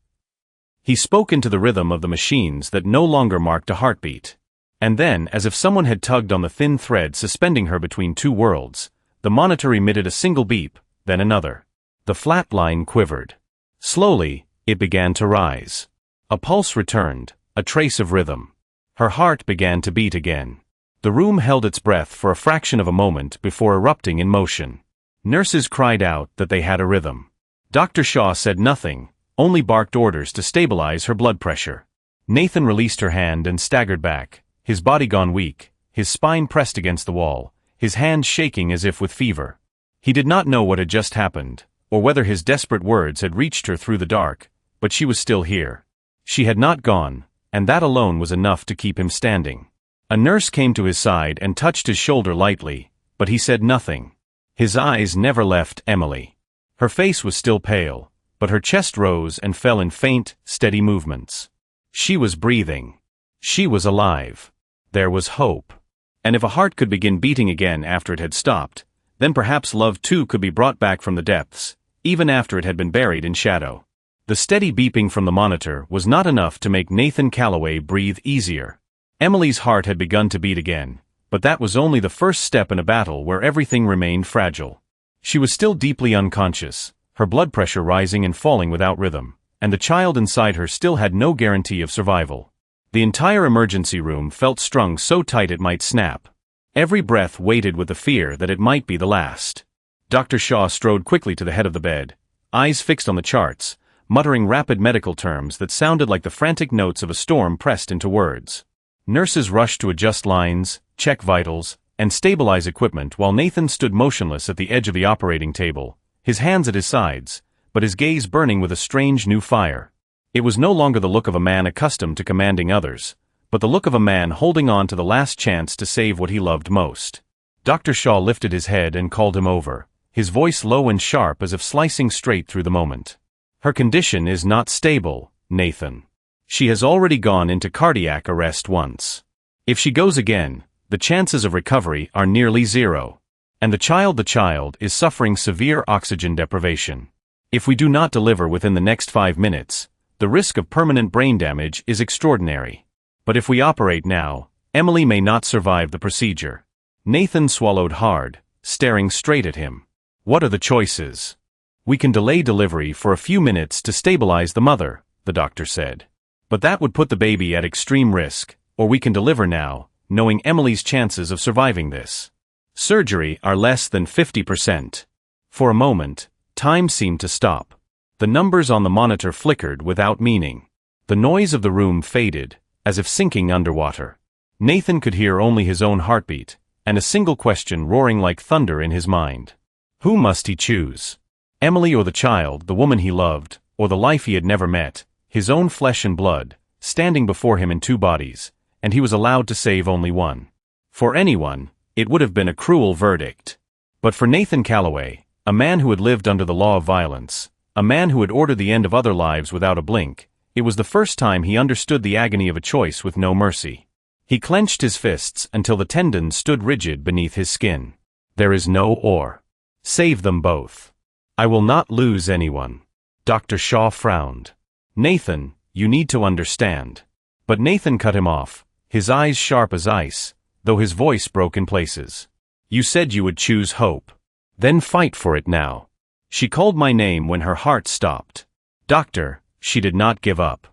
He spoke into the rhythm of the machines that no longer marked a heartbeat. And then, as if someone had tugged on the thin thread suspending her between two worlds, the monitor emitted a single beep, then another. The The flat line quivered. Slowly, it began to rise. A pulse returned, a trace of rhythm. Her heart began to beat again. The room held its breath for a fraction of a moment before erupting in motion. Nurses cried out that they had a rhythm. Dr. Shaw said nothing, only barked orders to stabilize her blood pressure. Nathan released her hand and staggered back, his body gone weak, his spine pressed against the wall, his hands shaking as if with fever. He did not know what had just happened, or whether his desperate words had reached her through the dark, but she was still here. She had not gone, and that alone was enough to keep him standing. A nurse came to his side and touched his shoulder lightly, but he said nothing. His eyes never left Emily. Her face was still pale, but her chest rose and fell in faint, steady movements. She was breathing. She was alive. There was hope. And if a heart could begin beating again after it had stopped, then perhaps love too could be brought back from the depths, even after it had been buried in shadow. The steady beeping from the monitor was not enough to make Nathan Calloway breathe easier. Emily's heart had begun to beat again, but that was only the first step in a battle where everything remained fragile. She was still deeply unconscious, her blood pressure rising and falling without rhythm, and the child inside her still had no guarantee of survival. The entire emergency room felt strung so tight it might snap. Every breath waited with the fear that it might be the last. Dr. Shaw strode quickly to the head of the bed, eyes fixed on the charts, muttering rapid medical terms that sounded like the frantic notes of a storm pressed into words. Nurses rushed to adjust lines, check vitals, and stabilize equipment while Nathan stood motionless at the edge of the operating table, his hands at his sides, but his gaze burning with a strange new fire. It was no longer the look of a man accustomed to commanding others, but the look of a man holding on to the last chance to save what he loved most. Dr. Shaw lifted his head and called him over, his voice low and sharp as if slicing straight through the moment. Her condition is not stable, Nathan. She has already gone into cardiac arrest once. If she goes again, the chances of recovery are nearly zero. And the child is suffering severe oxygen deprivation. If we do not deliver within the next 5 minutes, the risk of permanent brain damage is extraordinary. But if we operate now, Emily may not survive the procedure. Nathan swallowed hard, staring straight at him. What are the choices? We can delay delivery for a few minutes to stabilize the mother, the doctor said. But that would put the baby at extreme risk, or we can deliver now, knowing Emily's chances of surviving this surgery are less than 50%. For a moment, time seemed to stop. The numbers on the monitor flickered without meaning. The noise of the room faded, as if sinking underwater. Nathan could hear only his own heartbeat, and a single question roaring like thunder in his mind. Who must he choose? Emily or the child, the woman he loved, or the life he had never met, his own flesh and blood, standing before him in 2 bodies, and he was allowed to save only one. For anyone, it would have been a cruel verdict. But for Nathan Calloway, a man who had lived under the law of violence, a man who had ordered the end of other lives without a blink, it was the first time he understood the agony of a choice with no mercy. He clenched his fists until the tendons stood rigid beneath his skin. There is no or. Save them both. I will not lose anyone. Dr. Shaw frowned. Nathan, you need to understand. But Nathan cut him off, his eyes sharp as ice, though his voice broke in places. You said you would choose hope. Then fight for it now. She called my name when her heart stopped. Doctor, she did not give up.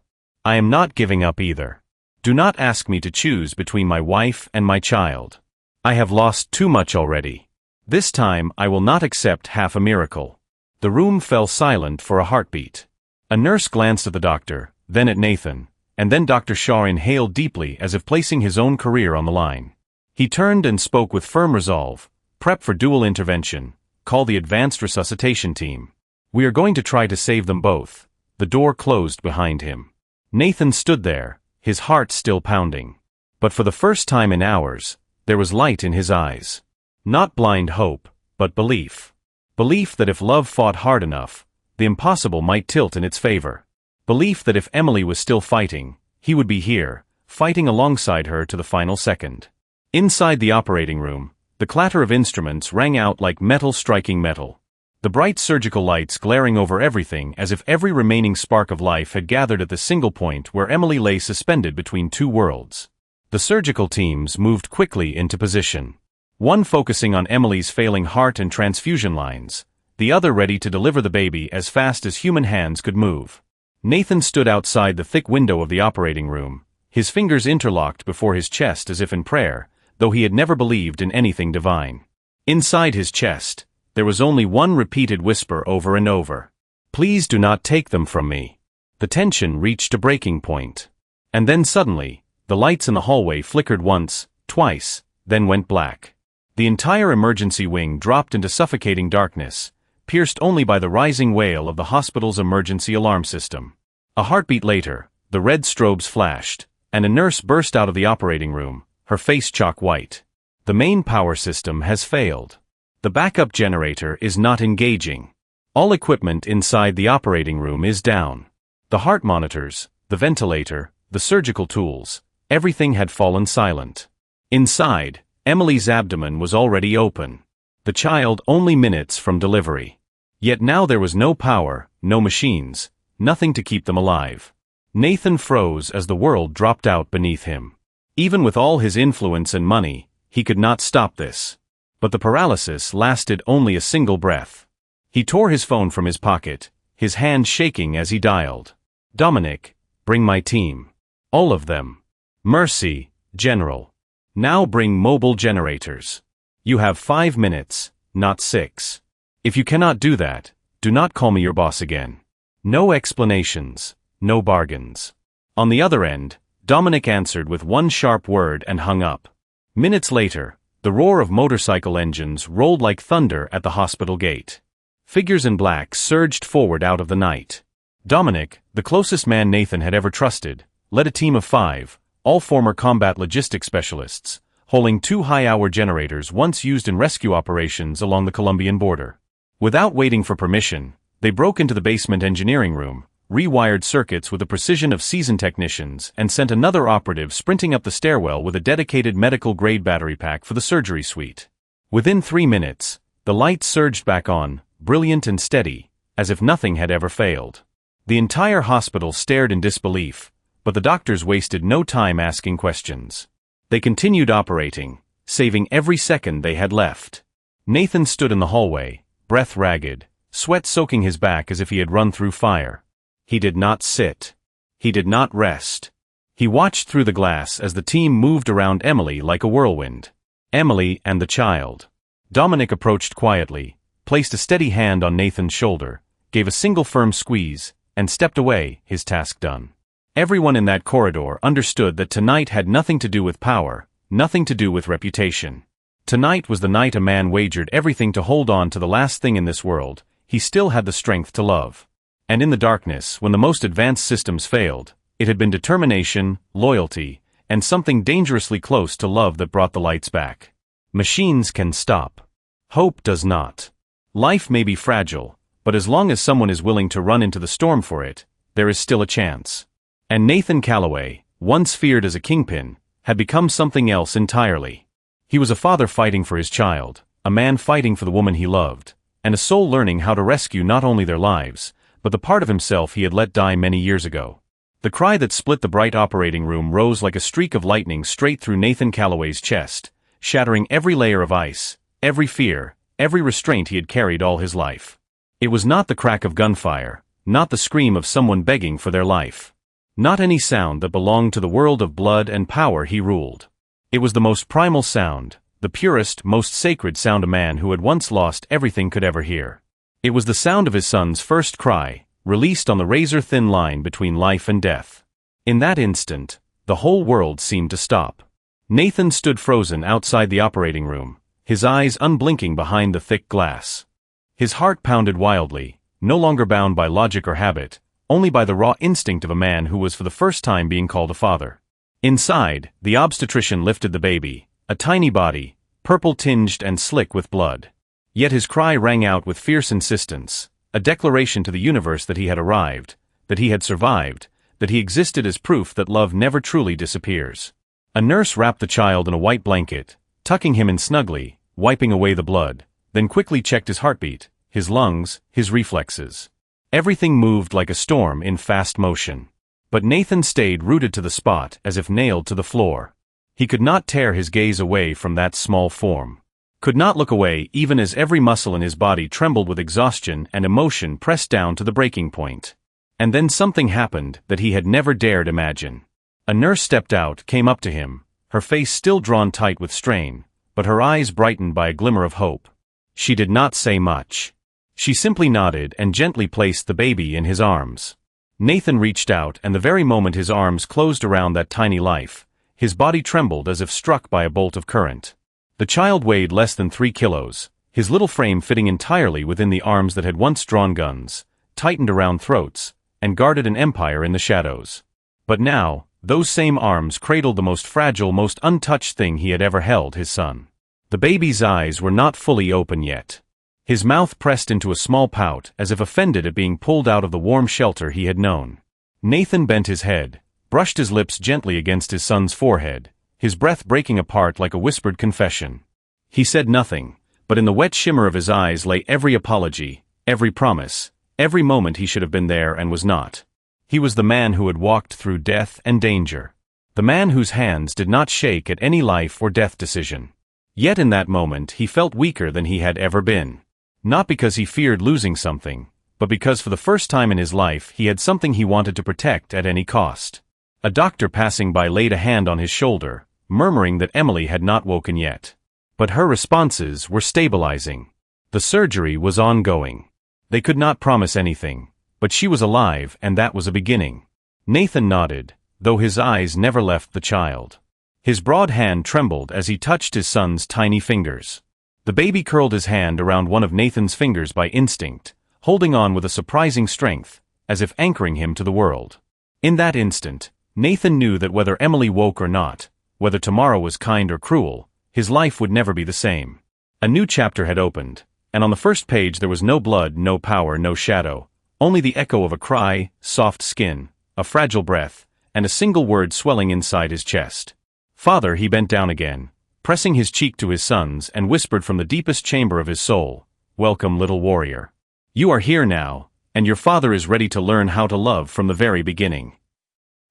I am not giving up either. Do not ask me to choose between my wife and my child. I have lost too much already. This time I will not accept half a miracle. The room fell silent for a heartbeat. A nurse glanced at the doctor, then at Nathan, and then Dr. Shaw inhaled deeply as if placing his own career on the line. He turned and spoke with firm resolve. Prep for dual intervention. Call the advanced resuscitation team. We are going to try to save them both. The door closed behind him. Nathan stood there, his heart still pounding. But for the first time in hours, there was light in his eyes. Not blind hope, but belief. Belief that if love fought hard enough, the impossible might tilt in its favor. Belief that if Emily was still fighting, he would be here, fighting alongside her to the final second. Inside the operating room, the clatter of instruments rang out like metal striking metal. The bright surgical lights glaring over everything as if every remaining spark of life had gathered at the single point where Emily lay suspended between 2 worlds. The surgical teams moved quickly into position. One focusing on Emily's failing heart and transfusion lines, the other ready to deliver the baby as fast as human hands could move. Nathan stood outside the thick window of the operating room, his fingers interlocked before his chest as if in prayer, though he had never believed in anything divine. Inside his chest, there was only one repeated whisper over and over. "Please do not take them from me." The tension reached a breaking point. And then suddenly, the lights in the hallway flickered once, twice, then went black. The entire emergency wing dropped into suffocating darkness, pierced only by the rising wail of the hospital's emergency alarm system. A heartbeat later, the red strobes flashed, and a nurse burst out of the operating room, her face chalk white. "The main power system has failed. The backup generator is not engaging. All equipment inside the operating room is down. The heart monitors, the ventilator, the surgical tools, everything had fallen silent." Inside, Emily's abdomen was already open. The child only minutes from delivery. Yet now there was no power, no machines, nothing to keep them alive. Nathan froze as the world dropped out beneath him. Even with all his influence and money, he could not stop this. But the paralysis lasted only a single breath. He tore his phone from his pocket, his hand shaking as he dialed. "Dominic, bring my team. All of them. Mercy, General. Now bring mobile generators. You have 5 minutes, not 6. If you cannot do that, do not call me your boss again." No explanations, no bargains. On the other end, Dominic answered with one sharp word and hung up. Minutes later, the roar of motorcycle engines rolled like thunder at the hospital gate. Figures in black surged forward out of the night. Dominic, the closest man Nathan had ever trusted, led a team of 5, all former combat logistics specialists, hauling 2 high-hour generators once used in rescue operations along the Colombian border. Without waiting for permission, they broke into the basement engineering room, rewired circuits with the precision of seasoned technicians, and sent another operative sprinting up the stairwell with a dedicated medical-grade battery pack for the surgery suite. Within 3 minutes, the lights surged back on, brilliant and steady, as if nothing had ever failed. The entire hospital stared in disbelief, but the doctors wasted no time asking questions. They continued operating, saving every second they had left. Nathan stood in the hallway, breath ragged, sweat soaking his back as if he had run through fire. He did not sit. He did not rest. He watched through the glass as the team moved around Emily like a whirlwind. Emily and the child. Dominic approached quietly, placed a steady hand on Nathan's shoulder, gave a single firm squeeze, and stepped away, his task done. Everyone in that corridor understood that tonight had nothing to do with power, nothing to do with reputation. Tonight was the night a man wagered everything to hold on to the last thing in this world he still had the strength to love. And in the darkness, when the most advanced systems failed, it had been determination, loyalty, and something dangerously close to love that brought the lights back. Machines can stop. Hope does not. Life may be fragile, but as long as someone is willing to run into the storm for it, there is still a chance. And Nathan Calloway, once feared as a kingpin, had become something else entirely. He was a father fighting for his child, a man fighting for the woman he loved, and a soul learning how to rescue not only their lives, but the part of himself he had let die many years ago. The cry that split the bright operating room rose like a streak of lightning straight through Nathan Calloway's chest, shattering every layer of ice, every fear, every restraint he had carried all his life. It was not the crack of gunfire, not the scream of someone begging for their life. Not any sound that belonged to the world of blood and power he ruled. It was the most primal sound, the purest, most sacred sound a man who had once lost everything could ever hear. It was the sound of his son's first cry, released on the razor-thin line between life and death. In that instant, the whole world seemed to stop. Nathan stood frozen outside the operating room, his eyes unblinking behind the thick glass. His heart pounded wildly, no longer bound by logic or habit, only by the raw instinct of a man who was for the first time being called a father. Inside, the obstetrician lifted the baby, a tiny body, purple-tinged and slick with blood. Yet his cry rang out with fierce insistence, a declaration to the universe that he had arrived, that he had survived, that he existed as proof that love never truly disappears. A nurse wrapped the child in a white blanket, tucking him in snugly, wiping away the blood, then quickly checked his heartbeat, his lungs, his reflexes. Everything moved like a storm in fast motion. But Nathan stayed rooted to the spot as if nailed to the floor. He could not tear his gaze away from that small form. Could not look away even as every muscle in his body trembled with exhaustion and emotion pressed down to the breaking point. And then something happened that he had never dared imagine. A nurse stepped out, came up to him, her face still drawn tight with strain, but her eyes brightened by a glimmer of hope. She did not say much. She simply nodded and gently placed the baby in his arms. Nathan reached out, and the very moment his arms closed around that tiny life, his body trembled as if struck by a bolt of current. The child weighed less than 3 kilos, his little frame fitting entirely within the arms that had once drawn guns, tightened around throats, and guarded an empire in the shadows. But now, those same arms cradled the most fragile, most untouched thing he had ever held, his son. The baby's eyes were not fully open yet. His mouth pressed into a small pout, as if offended at being pulled out of the warm shelter he had known. Nathan bent his head, brushed his lips gently against his son's forehead, his breath breaking apart like a whispered confession. He said nothing, but in the wet shimmer of his eyes lay every apology, every promise, every moment he should have been there and was not. He was the man who had walked through death and danger. The man whose hands did not shake at any life or death decision. Yet in that moment he felt weaker than he had ever been. Not because he feared losing something, but because for the first time in his life he had something he wanted to protect at any cost. A doctor passing by laid a hand on his shoulder, murmuring that Emily had not woken yet. But her responses were stabilizing. The surgery was ongoing. They could not promise anything, but she was alive, and that was a beginning. Nathan nodded, though his eyes never left the child. His broad hand trembled as he touched his son's tiny fingers. The baby curled his hand around one of Nathan's fingers by instinct, holding on with a surprising strength, as if anchoring him to the world. In that instant, Nathan knew that whether Emily woke or not, whether tomorrow was kind or cruel, his life would never be the same. A new chapter had opened, and on the first page there was no blood, no power, no shadow, only the echo of a cry, soft skin, a fragile breath, and a single word swelling inside his chest. "Father," he bent down again, pressing his cheek to his son's, and whispered from the deepest chamber of his soul, "Welcome, little warrior. You are here now, and your father is ready to learn how to love from the very beginning."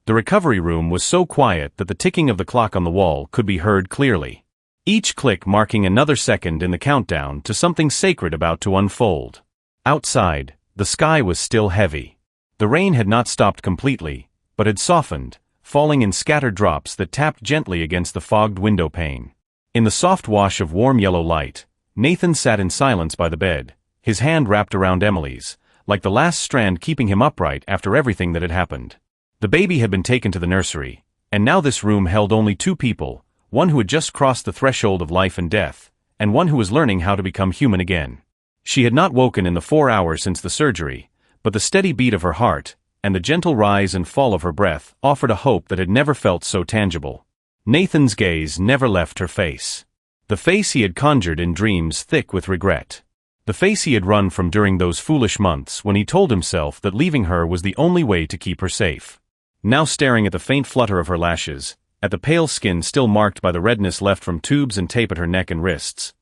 The recovery room was so quiet that the ticking of the clock on the wall could be heard clearly. Each click marking another second in the countdown to something sacred about to unfold. Outside, the sky was still heavy. The rain had not stopped completely, but had softened, falling in scattered drops that tapped gently against the fogged window pane. In the soft wash of warm yellow light, Nathan sat in silence by the bed, his hand wrapped around Emily's, like the last strand keeping him upright after everything that had happened. The baby had been taken to the nursery, and now this room held only 2 people, one who had just crossed the threshold of life and death, and one who was learning how to become human again. She had not woken in the 4 hours since the surgery, but the steady beat of her heart, and the gentle rise and fall of her breath offered a hope that had never felt so tangible. Nathan's gaze never left her face. The face he had conjured in dreams thick with regret. The face he had run from during those foolish months when he told himself that leaving her was the only way to keep her safe. Now staring at the faint flutter of her lashes, at the pale skin still marked by the redness left from tubes and tape at her neck and wrists,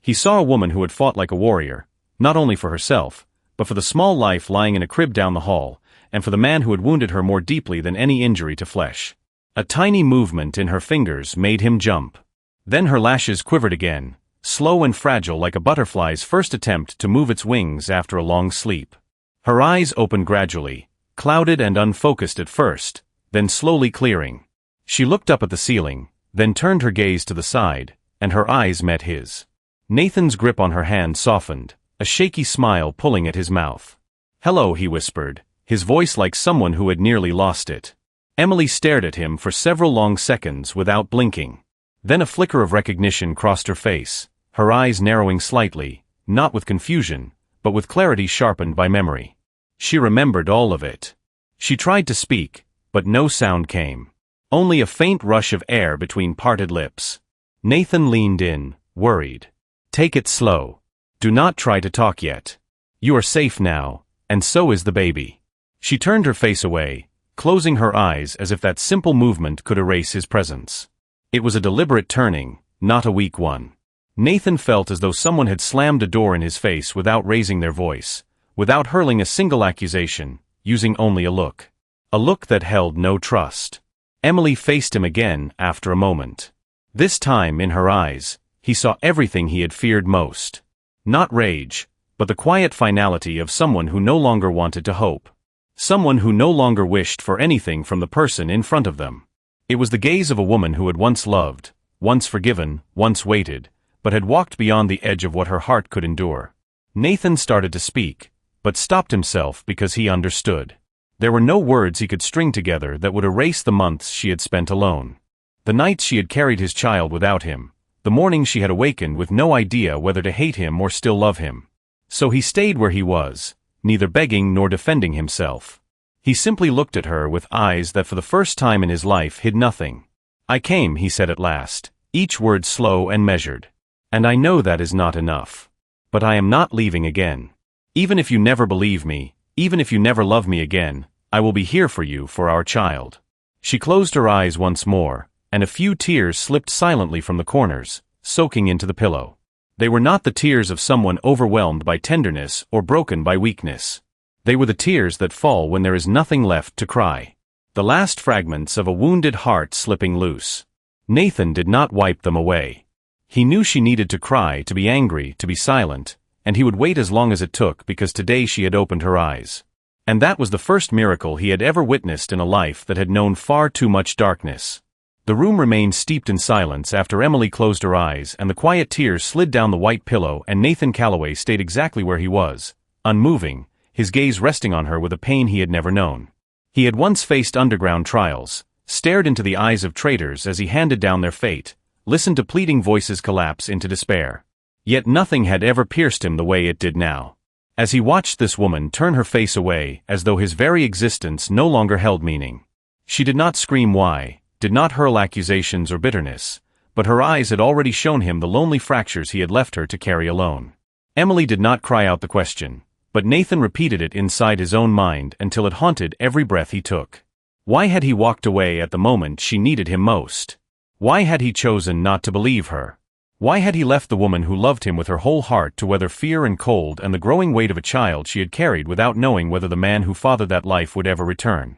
he saw a woman who had fought like a warrior, not only for herself, but for the small life lying in a crib down the hall, and for the man who had wounded her more deeply than any injury to flesh. A tiny movement in her fingers made him jump. Then her lashes quivered again, slow and fragile like a butterfly's first attempt to move its wings after a long sleep. Her eyes opened gradually, clouded and unfocused at first, then slowly clearing. She looked up at the ceiling, then turned her gaze to the side, and her eyes met his. Nathan's grip on her hand softened, a shaky smile pulling at his mouth. "Hello," he whispered, his voice like someone who had nearly lost it. Emily stared at him for several long seconds without blinking. Then a flicker of recognition crossed her face, her eyes narrowing slightly, not with confusion, but with clarity sharpened by memory. She remembered all of it. She tried to speak, but no sound came. Only a faint rush of air between parted lips. Nathan leaned in, worried. "Take it slow. Do not try to talk yet. You are safe now, and so is the baby." She turned her face away, closing her eyes as if that simple movement could erase his presence. It was a deliberate turning, not a weak one. Nathan felt as though someone had slammed a door in his face without raising their voice, without hurling a single accusation, using only a look. A look that held no trust. Emily faced him again after a moment. This time, in her eyes, He saw everything he had feared most. Not rage, but the quiet finality of someone who no longer wanted to hope. Someone who no longer wished for anything from the person in front of them. It was the gaze of a woman who had once loved, once forgiven, once waited, but had walked beyond the edge of what her heart could endure. Nathan started to speak, but stopped himself because he understood. There were no words he could string together that would erase the months she had spent alone. The nights she had carried his child without him, the mornings she had awakened with no idea whether to hate him or still love him. So he stayed where he was, neither begging nor defending himself. He simply looked at her with eyes that for the first time in his life hid nothing. "I came," he said at last, each word slow and measured. "And I know that is not enough. But I am not leaving again. Even if you never believe me, even if you never love me again, I will be here for you, for our child." She closed her eyes once more, and a few tears slipped silently from the corners, soaking into the pillow. They were not the tears of someone overwhelmed by tenderness or broken by weakness. They were the tears that fall when there is nothing left to cry. The last fragments of a wounded heart slipping loose. Nathan did not wipe them away. He knew she needed to cry, to be angry, to be silent, and he would wait as long as it took because today she had opened her eyes. And that was the first miracle he had ever witnessed in a life that had known far too much darkness. The room remained steeped in silence after Emily closed her eyes and the quiet tears slid down the white pillow, and Nathan Calloway stayed exactly where he was, unmoving, his gaze resting on her with a pain he had never known. He had once faced underground trials, stared into the eyes of traitors as he handed down their fate, listened to pleading voices collapse into despair. Yet nothing had ever pierced him the way it did now. As he watched this woman turn her face away as though his very existence no longer held meaning. She did not scream why, did not hurl accusations or bitterness, but her eyes had already shown him the lonely fractures he had left her to carry alone. Emily did not cry out the question, but Nathan repeated it inside his own mind until it haunted every breath he took. Why had he walked away at the moment she needed him most? Why had he chosen not to believe her? Why had he left the woman who loved him with her whole heart to weather fear and cold and the growing weight of a child she had carried without knowing whether the man who fathered that life would ever return?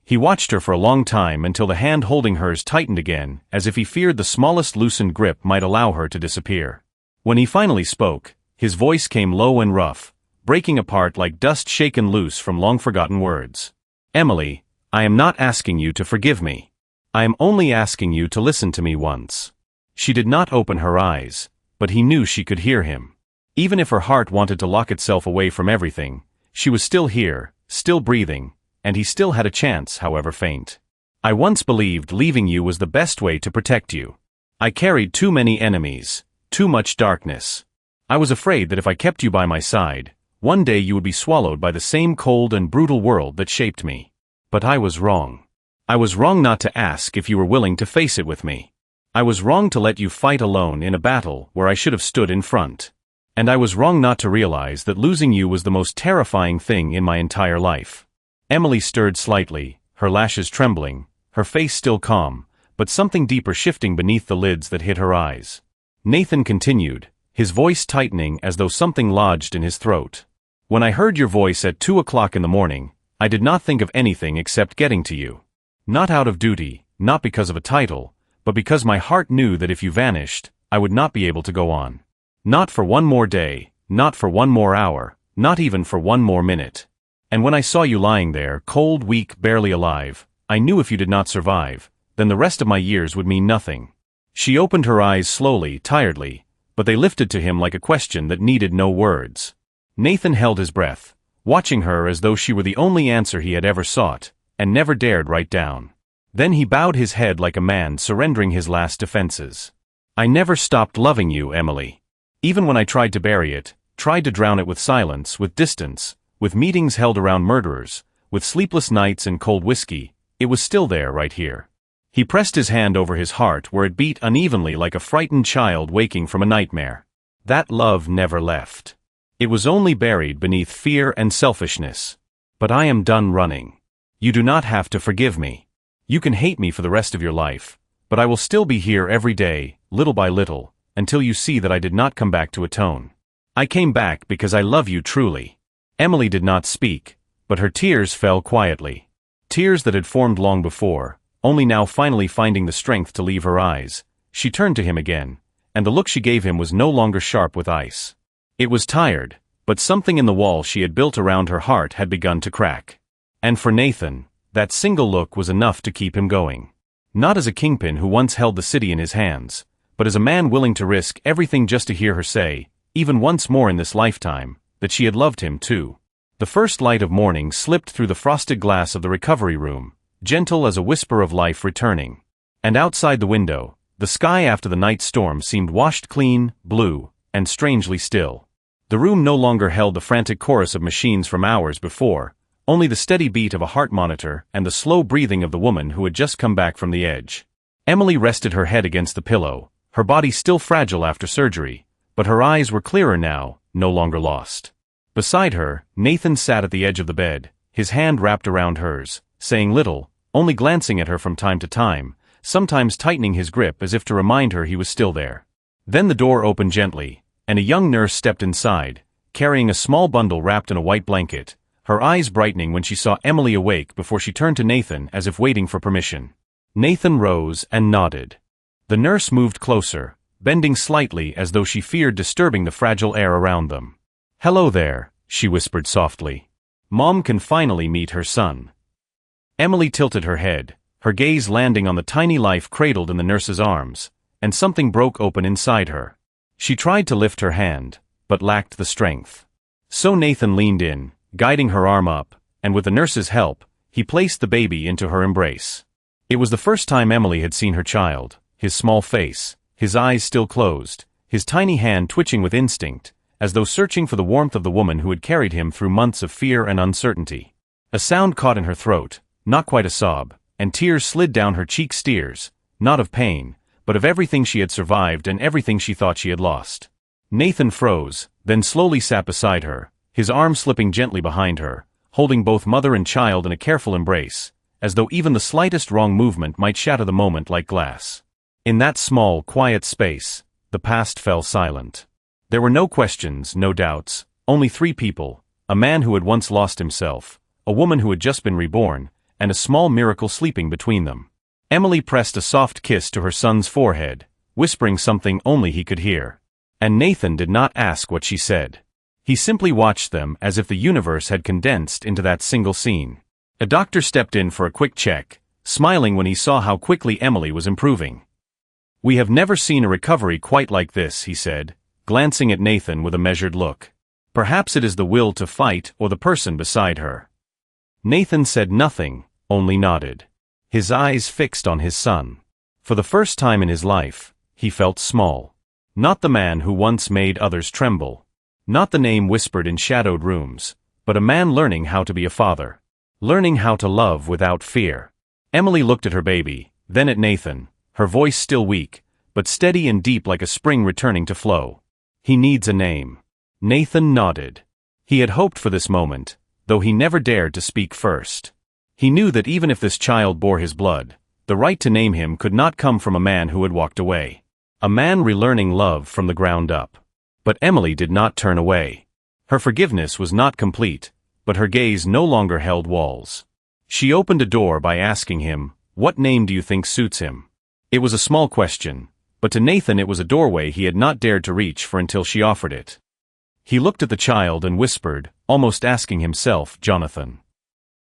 He watched her for a long time until the hand holding hers tightened again, as if he feared the smallest loosened grip might allow her to disappear. When he finally spoke, his voice came low and rough, breaking apart like dust shaken loose from long-forgotten words. "Emily, I am not asking you to forgive me. I am only asking you to listen to me once." She did not open her eyes, but he knew she could hear him. Even if her heart wanted to lock itself away from everything, she was still here, still breathing, and he still had a chance, however faint. "I once believed leaving you was the best way to protect you. I carried too many enemies, too much darkness. I was afraid that if I kept you by my side, one day you would be swallowed by the same cold and brutal world that shaped me. But I was wrong. I was wrong not to ask if you were willing to face it with me. I was wrong to let you fight alone in a battle where I should have stood in front. And I was wrong not to realize that losing you was the most terrifying thing in my entire life." Emily stirred slightly, her lashes trembling, her face still calm, but something deeper shifting beneath the lids that hid her eyes. Nathan continued, his voice tightening as though something lodged in his throat. "When I heard your voice at 2 o'clock in the morning, I did not think of anything except getting to you. Not out of duty, not because of a title, but because my heart knew that if you vanished, I would not be able to go on. Not for one more day, not for one more hour, not even for one more minute. And when I saw you lying there, cold, weak, barely alive, I knew if you did not survive, then the rest of my years would mean nothing." She opened her eyes slowly, tiredly, but they lifted to him like a question that needed no words. Nathan held his breath, watching her as though she were the only answer he had ever sought, and never dared write down. Then he bowed his head like a man surrendering his last defenses. "I never stopped loving you, Emily. Even when I tried to bury it, tried to drown it with silence, with distance, with meetings held around murderers, with sleepless nights and cold whiskey, it was still there right here." He pressed his hand over his heart where it beat unevenly like a frightened child waking from a nightmare. That love never left. It was only buried beneath fear and selfishness. "But I am done running. You do not have to forgive me. You can hate me for the rest of your life, but I will still be here every day, little by little, until you see that I did not come back to atone. I came back because I love you truly." Emily did not speak, but her tears fell quietly. Tears that had formed long before, only now finally finding the strength to leave her eyes. She turned to him again, and the look she gave him was no longer sharp with ice. It was tired, but something in the wall she had built around her heart had begun to crack. And for Nathan, that single look was enough to keep him going. Not as a kingpin who once held the city in his hands, but as a man willing to risk everything just to hear her say, even once more in this lifetime, that she had loved him too. The first light of morning slipped through the frosted glass of the recovery room, gentle as a whisper of life returning. And outside the window, the sky after the night storm seemed washed clean, blue, and strangely still. The room no longer held the frantic chorus of machines from hours before, only the steady beat of a heart monitor and the slow breathing of the woman who had just come back from the edge. Emily rested her head against the pillow, her body still fragile after surgery, but her eyes were clearer now, no longer lost. Beside her, Nathan sat at the edge of the bed, his hand wrapped around hers, saying little, only glancing at her from time to time, sometimes tightening his grip as if to remind her he was still there. Then the door opened gently, and a young nurse stepped inside, carrying a small bundle wrapped in a white blanket, her eyes brightening when she saw Emily awake before she turned to Nathan as if waiting for permission. Nathan rose and nodded. The nurse moved closer, bending slightly as though she feared disturbing the fragile air around them. "Hello there," she whispered softly. "Mom can finally meet her son." Emily tilted her head, her gaze landing on the tiny life cradled in the nurse's arms, and something broke open inside her. She tried to lift her hand, but lacked the strength. So Nathan leaned in, guiding her arm up, and with the nurse's help, he placed the baby into her embrace. It was the first time Emily had seen her child, his small face, his eyes still closed, his tiny hand twitching with instinct, as though searching for the warmth of the woman who had carried him through months of fear and uncertainty. A sound caught in her throat, not quite a sob, and tears slid down her cheek tears, not of pain, but of everything she had survived and everything she thought she had lost. Nathan froze, then slowly sat beside her, his arm slipping gently behind her, holding both mother and child in a careful embrace, as though even the slightest wrong movement might shatter the moment like glass. In that small, quiet space, the past fell silent. There were no questions, no doubts, only three people, a man who had once lost himself, a woman who had just been reborn, and a small miracle sleeping between them. Emily pressed a soft kiss to her son's forehead, whispering something only he could hear. And Nathan did not ask what she said. He simply watched them as if the universe had condensed into that single scene. A doctor stepped in for a quick check, smiling when he saw how quickly Emily was improving. "We have never seen a recovery quite like this," he said, glancing at Nathan with a measured look. "Perhaps it is the will to fight or the person beside her." Nathan said nothing, only nodded, his eyes fixed on his son. For the first time in his life, he felt small. Not the man who once made others tremble. Not the name whispered in shadowed rooms, but a man learning how to be a father. Learning how to love without fear. Emily looked at her baby, then at Nathan, her voice still weak, but steady and deep like a spring returning to flow. "He needs a name." Nathan nodded. He had hoped for this moment, though he never dared to speak first. He knew that even if this child bore his blood, the right to name him could not come from a man who had walked away. A man relearning love from the ground up. But Emily did not turn away. Her forgiveness was not complete, but her gaze no longer held walls. She opened a door by asking him, "What name do you think suits him?" It was a small question, but to Nathan it was a doorway he had not dared to reach for until she offered it. He looked at the child and whispered, almost asking himself, "Jonathan."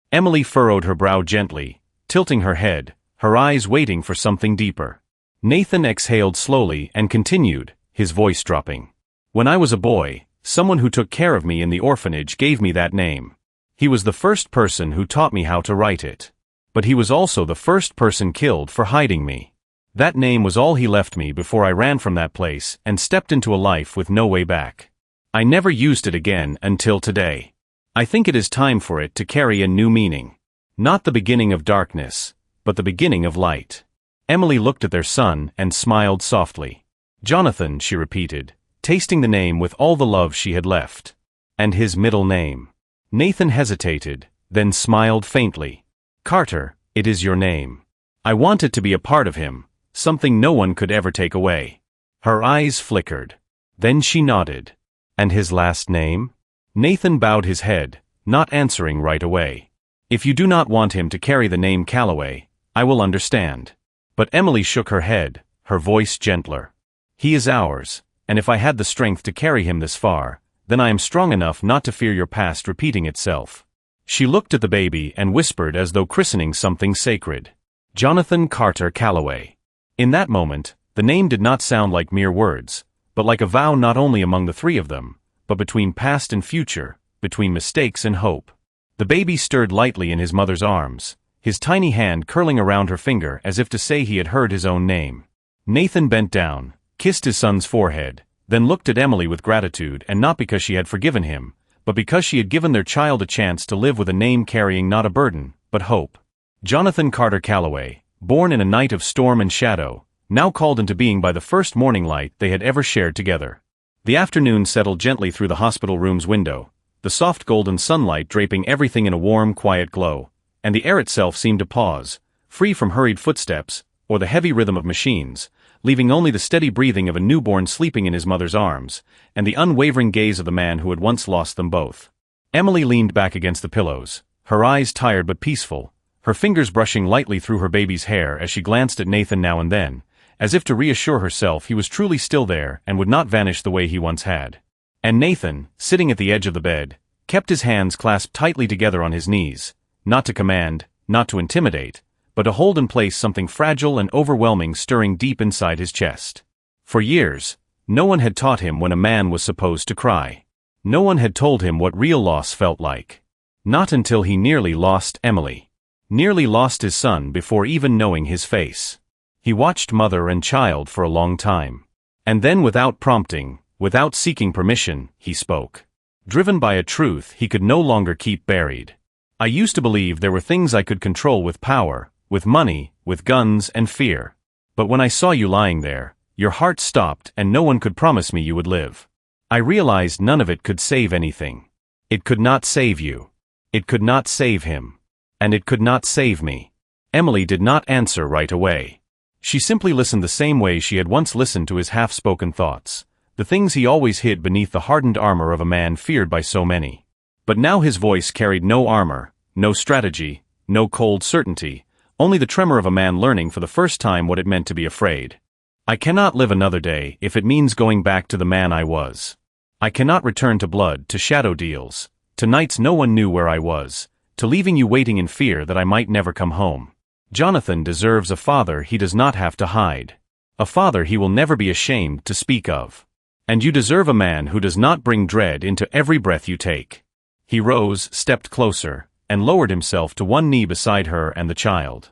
Emily furrowed her brow gently, tilting her head, her eyes waiting for something deeper. Nathan exhaled slowly and continued, his voice dropping. "When I was a boy, someone who took care of me in the orphanage gave me that name. He was the first person who taught me how to write it. But he was also the first person killed for hiding me. That name was all he left me before I ran from that place and stepped into a life with no way back. I never used it again until today. I think it is time for it to carry a new meaning. Not the beginning of darkness, but the beginning of light." Emily looked at their son and smiled softly. "Jonathan," she repeated, tasting the name with all the love she had left. "And his middle name." Nathan hesitated, then smiled faintly. "Carter, it is your name. I want it to be a part of him, something no one could ever take away." Her eyes flickered. Then she nodded. "And his last name?" Nathan bowed his head, not answering right away. "If you do not want him to carry the name Calloway, I will understand." But Emily shook her head, her voice gentler. He is ours, and if I had the strength to carry him this far, then I am strong enough not to fear your past repeating itself." She looked at the baby and whispered as though christening something sacred. Jonathan Carter Calloway. In that moment, the name did not sound like mere words, but like a vow not only among the three of them, but between past and future, between mistakes and hope. The baby stirred lightly in his mother's arms, his tiny hand curling around her finger as if to say he had heard his own name. Nathan bent down, kissed his son's forehead, then looked at Emily with gratitude, and not because she had forgiven him, but because she had given their child a chance to live with a name carrying not a burden, but hope. Jonathan Carter Calloway, born in a night of storm and shadow, now called into being by the first morning light they had ever shared together. The afternoon settled gently through the hospital room's window, the soft golden sunlight draping everything in a warm, quiet glow, and the air itself seemed to pause, free from hurried footsteps, or the heavy rhythm of machines, leaving only the steady breathing of a newborn sleeping in his mother's arms, and the unwavering gaze of the man who had once lost them both. Emily leaned back against the pillows, her eyes tired but peaceful, her fingers brushing lightly through her baby's hair as she glanced at Nathan now and then, as if to reassure herself he was truly still there and would not vanish the way he once had. And Nathan, sitting at the edge of the bed, kept his hands clasped tightly together on his knees, not to command, not to intimidate, but to hold in place something fragile and overwhelming stirring deep inside his chest. For years, no one had taught him when a man was supposed to cry. No one had told him what real loss felt like. Not until he nearly lost Emily. Nearly lost his son before even knowing his face. He watched mother and child for a long time. And then without prompting, without seeking permission, he spoke. Driven by a truth he could no longer keep buried. "I used to believe there were things I could control with power, with money, with guns and fear. But when I saw you lying there, your heart stopped and no one could promise me you would live. I realized none of it could save anything. It could not save you. It could not save him. And it could not save me." Emily did not answer right away. She simply listened the same way she had once listened to his half-spoken thoughts, the things he always hid beneath the hardened armor of a man feared by so many. But now his voice carried no armor, no strategy, no cold certainty, only the tremor of a man learning for the first time what it meant to be afraid. "I cannot live another day if it means going back to the man I was. I cannot return to blood, to shadow deals, to nights no one knew where I was, to leaving you waiting in fear that I might never come home. Jonathan deserves a father he does not have to hide. A father he will never be ashamed to speak of. And you deserve a man who does not bring dread into every breath you take." He rose, stepped closer, and lowered himself to one knee beside her and the child.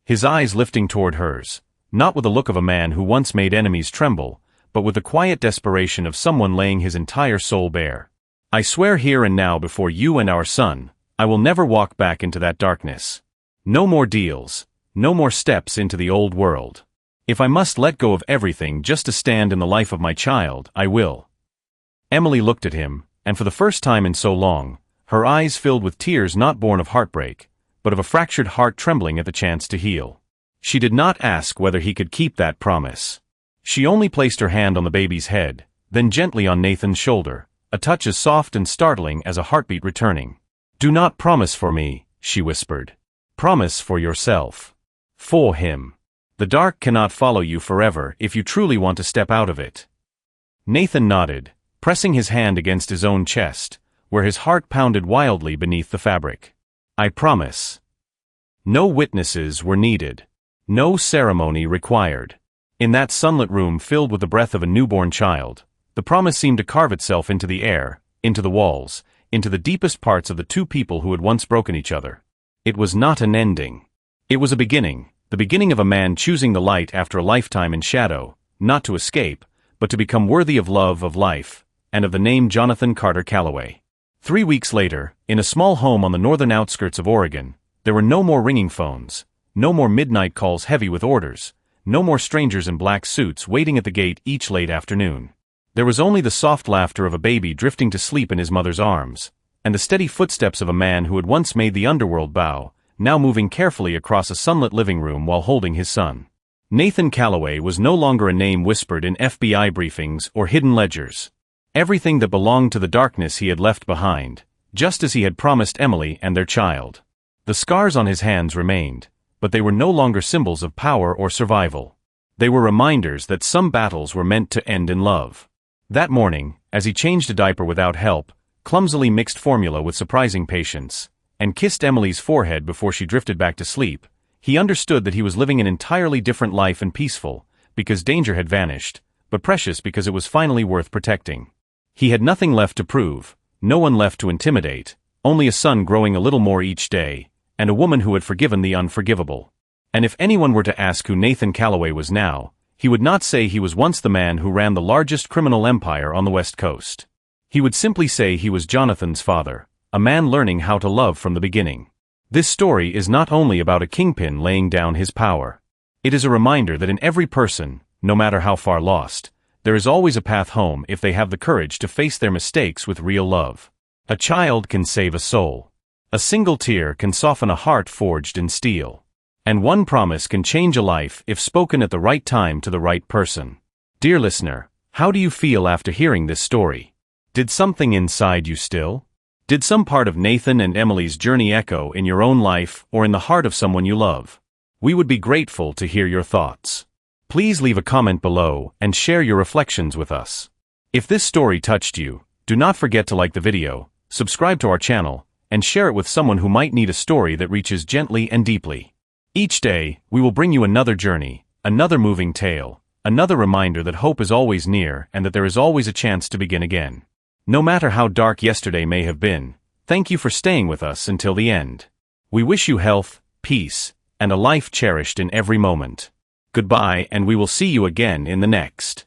His eyes lifting toward hers, not with the look of a man who once made enemies tremble, but with the quiet desperation of someone laying his entire soul bare. "I swear here and now before you and our son, I will never walk back into that darkness. No more deals, no more steps into the old world. If I must let go of everything just to stand in the life of my child, I will." Emily looked at him, and for the first time in so long, her eyes filled with tears not born of heartbreak, but of a fractured heart trembling at the chance to heal. She did not ask whether he could keep that promise. She only placed her hand on the baby's head, then gently on Nathan's shoulder, a touch as soft and startling as a heartbeat returning. "Do not promise for me," she whispered. "Promise for yourself. For him. The dark cannot follow you forever if you truly want to step out of it." Nathan nodded, pressing his hand against his own chest, where his heart pounded wildly beneath the fabric. "I promise." No witnesses were needed. No ceremony required. In that sunlit room filled with the breath of a newborn child, the promise seemed to carve itself into the air, into the walls, into the deepest parts of the two people who had once broken each other. It was not an ending. It was a beginning, the beginning of a man choosing the light after a lifetime in shadow, not to escape, but to become worthy of love, of life, and of the name Jonathan Carter Calloway. 3 weeks later, in a small home on the northern outskirts of Oregon, there were no more ringing phones, no more midnight calls heavy with orders, no more strangers in black suits waiting at the gate each late afternoon. There was only the soft laughter of a baby drifting to sleep in his mother's arms, and the steady footsteps of a man who had once made the underworld bow, now moving carefully across a sunlit living room while holding his son. Nathan Calloway was no longer a name whispered in FBI briefings or hidden ledgers. Everything that belonged to the darkness he had left behind, just as he had promised Emily and their child. The scars on his hands remained, but they were no longer symbols of power or survival. They were reminders that some battles were meant to end in love. That morning, as he changed a diaper without help, clumsily mixed formula with surprising patience, and kissed Emily's forehead before she drifted back to sleep, he understood that he was living an entirely different life and peaceful, because danger had vanished, but precious because it was finally worth protecting. He had nothing left to prove, no one left to intimidate, only a son growing a little more each day, and a woman who had forgiven the unforgivable. And if anyone were to ask who Nathan Calloway was now, he would not say he was once the man who ran the largest criminal empire on the West Coast. He would simply say he was Jonathan's father, a man learning how to love from the beginning. This story is not only about a kingpin laying down his power. It is a reminder that in every person, no matter how far lost, there is always a path home if they have the courage to face their mistakes with real love. A child can save a soul. A single tear can soften a heart forged in steel. And one promise can change a life if spoken at the right time to the right person. Dear listener, how do you feel after hearing this story? Did something inside you still? Did some part of Nathan and Emily's journey echo in your own life or in the heart of someone you love? We would be grateful to hear your thoughts. Please leave a comment below and share your reflections with us. If this story touched you, do not forget to like the video, subscribe to our channel, and share it with someone who might need a story that reaches gently and deeply. Each day, we will bring you another journey, another moving tale, another reminder that hope is always near and that there is always a chance to begin again. No matter how dark yesterday may have been, thank you for staying with us until the end. We wish you health, peace, and a life cherished in every moment. Goodbye, and we will see you again in the next.